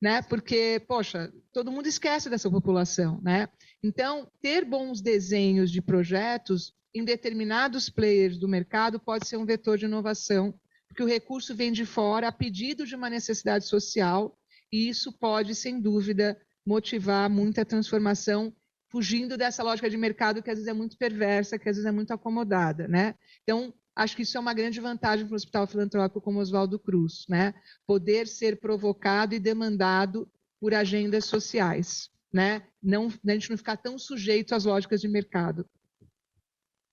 né? Porque, poxa, todo mundo esquece dessa população, né? Então, ter bons desenhos de projetos em determinados players do mercado pode ser um vetor de inovação, porque o recurso vem de fora a pedido de uma necessidade social, e isso pode, sem dúvida, motivar muita transformação, fugindo dessa lógica de mercado que às vezes é muito perversa, que às vezes é muito acomodada, né? Então, acho que isso é uma grande vantagem para o Hospital Filantrópico como Oswaldo Cruz, né? Poder ser provocado e demandado por agendas sociais, né? A gente não ficar tão sujeito às lógicas de mercado.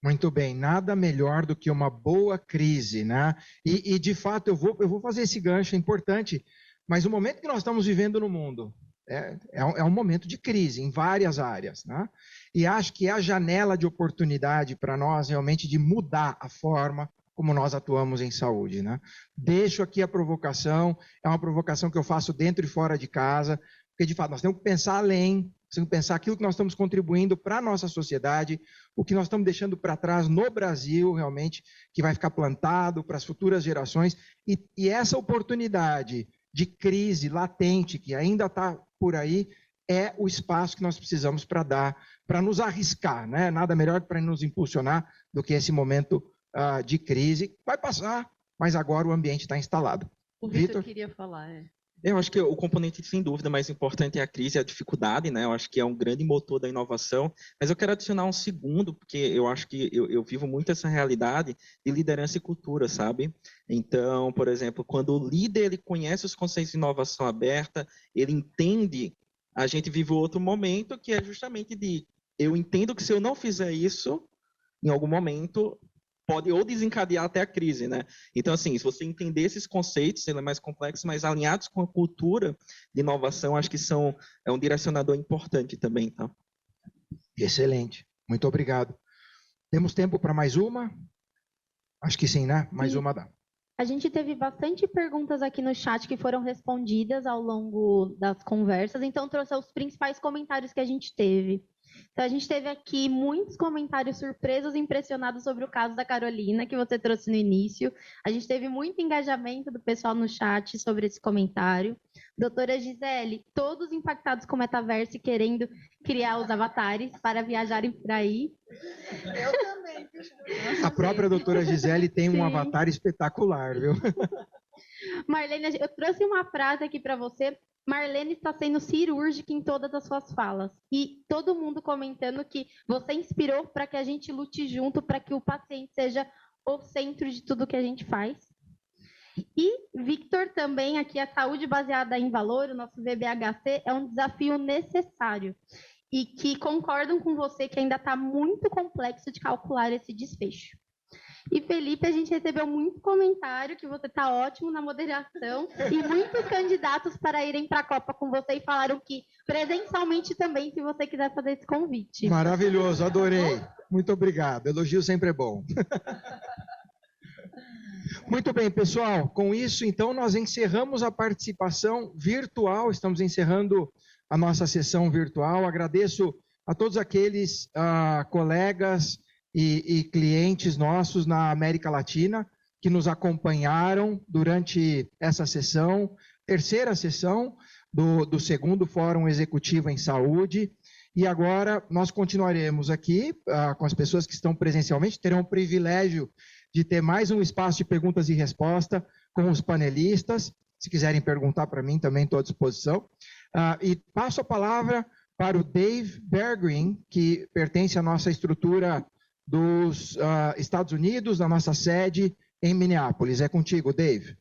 Muito bem, nada melhor do que uma boa crise, né? E de fato, eu vou fazer esse gancho, é importante, mas o momento que nós estamos vivendo no mundo é um momento de crise em várias áreas, né? E acho que é a janela de oportunidade para nós realmente de mudar a forma como nós atuamos em saúde, né? Deixo aqui a provocação, é uma provocação que eu faço dentro e fora de casa, porque de fato nós temos que pensar além, temos que pensar aquilo que nós estamos contribuindo para a nossa sociedade, o que nós estamos deixando para trás no Brasil, realmente, que vai ficar plantado para as futuras gerações, e essa oportunidade de crise latente que ainda está por aí, é o espaço que nós precisamos para dar, para nos arriscar, né? Nada melhor para nos impulsionar do que esse momento de crise. Vai passar, mas agora o ambiente está instalado. O Vitor queria falar. Eu acho que o componente, sem dúvida, mais importante é a crise e a dificuldade, né? Eu acho que é um grande motor da inovação, mas eu quero adicionar um segundo, porque eu acho que eu vivo muito essa realidade de liderança e cultura, sabe? Então, por exemplo, quando o líder ele conhece os conceitos de inovação aberta, ele entende a gente vive outro momento que é justamente de eu entendo que se eu não fizer isso, em algum momento pode ou desencadear até a crise, né? Então, assim, se você entender esses conceitos, sendo mais complexos, mas alinhados com a cultura de inovação, acho que é um direcionador importante também, tá? Excelente. Muito obrigado. Temos tempo para mais uma? Acho que sim, né? Mais uma dá. A gente teve bastante perguntas aqui no chat que foram respondidas ao longo das conversas, então trouxe os principais comentários que a gente teve. Então, a gente teve aqui muitos comentários surpresos e impressionados sobre o caso da Carolina, que você trouxe no início. A gente teve muito engajamento do pessoal no chat sobre esse comentário. Doutora Gisele, todos impactados com o metaverso e querendo criar os avatares para viajarem por aí. Eu também. A própria doutora Gisele tem um avatar espetacular, viu? Marlene, eu trouxe uma frase aqui para você. Marlene está sendo cirúrgica em todas as suas falas. E todo mundo comentando que você inspirou para que a gente lute junto, para que o paciente seja o centro de tudo que a gente faz. E, Victor, também aqui, a saúde baseada em valor, o nosso VBHC, é um desafio necessário. E que concordam com você que ainda está muito complexo de calcular esse desfecho. E, Felipe, a gente recebeu muito comentário que você está ótimo na moderação e muitos candidatos para irem para a Copa com você e falaram que presencialmente também, se você quiser fazer esse convite. Maravilhoso, adorei. Muito obrigado. Elogio sempre é bom. Muito bem, pessoal. Com isso, então, nós encerramos a participação virtual. Estamos encerrando a nossa sessão virtual. Agradeço a todos aqueles colegas e clientes nossos na América Latina que nos acompanharam durante essa sessão, terceira sessão do segundo Fórum Executivo em Saúde. E agora nós continuaremos aqui com as pessoas que estão presencialmente, terão o privilégio de ter mais um espaço de perguntas e respostas com os panelistas. Se quiserem perguntar para mim, também estou à disposição. E passo a palavra para o Dave Bergreen, que pertence à nossa estrutura dos Estados Unidos, da nossa sede em Minneapolis. É contigo, Dave.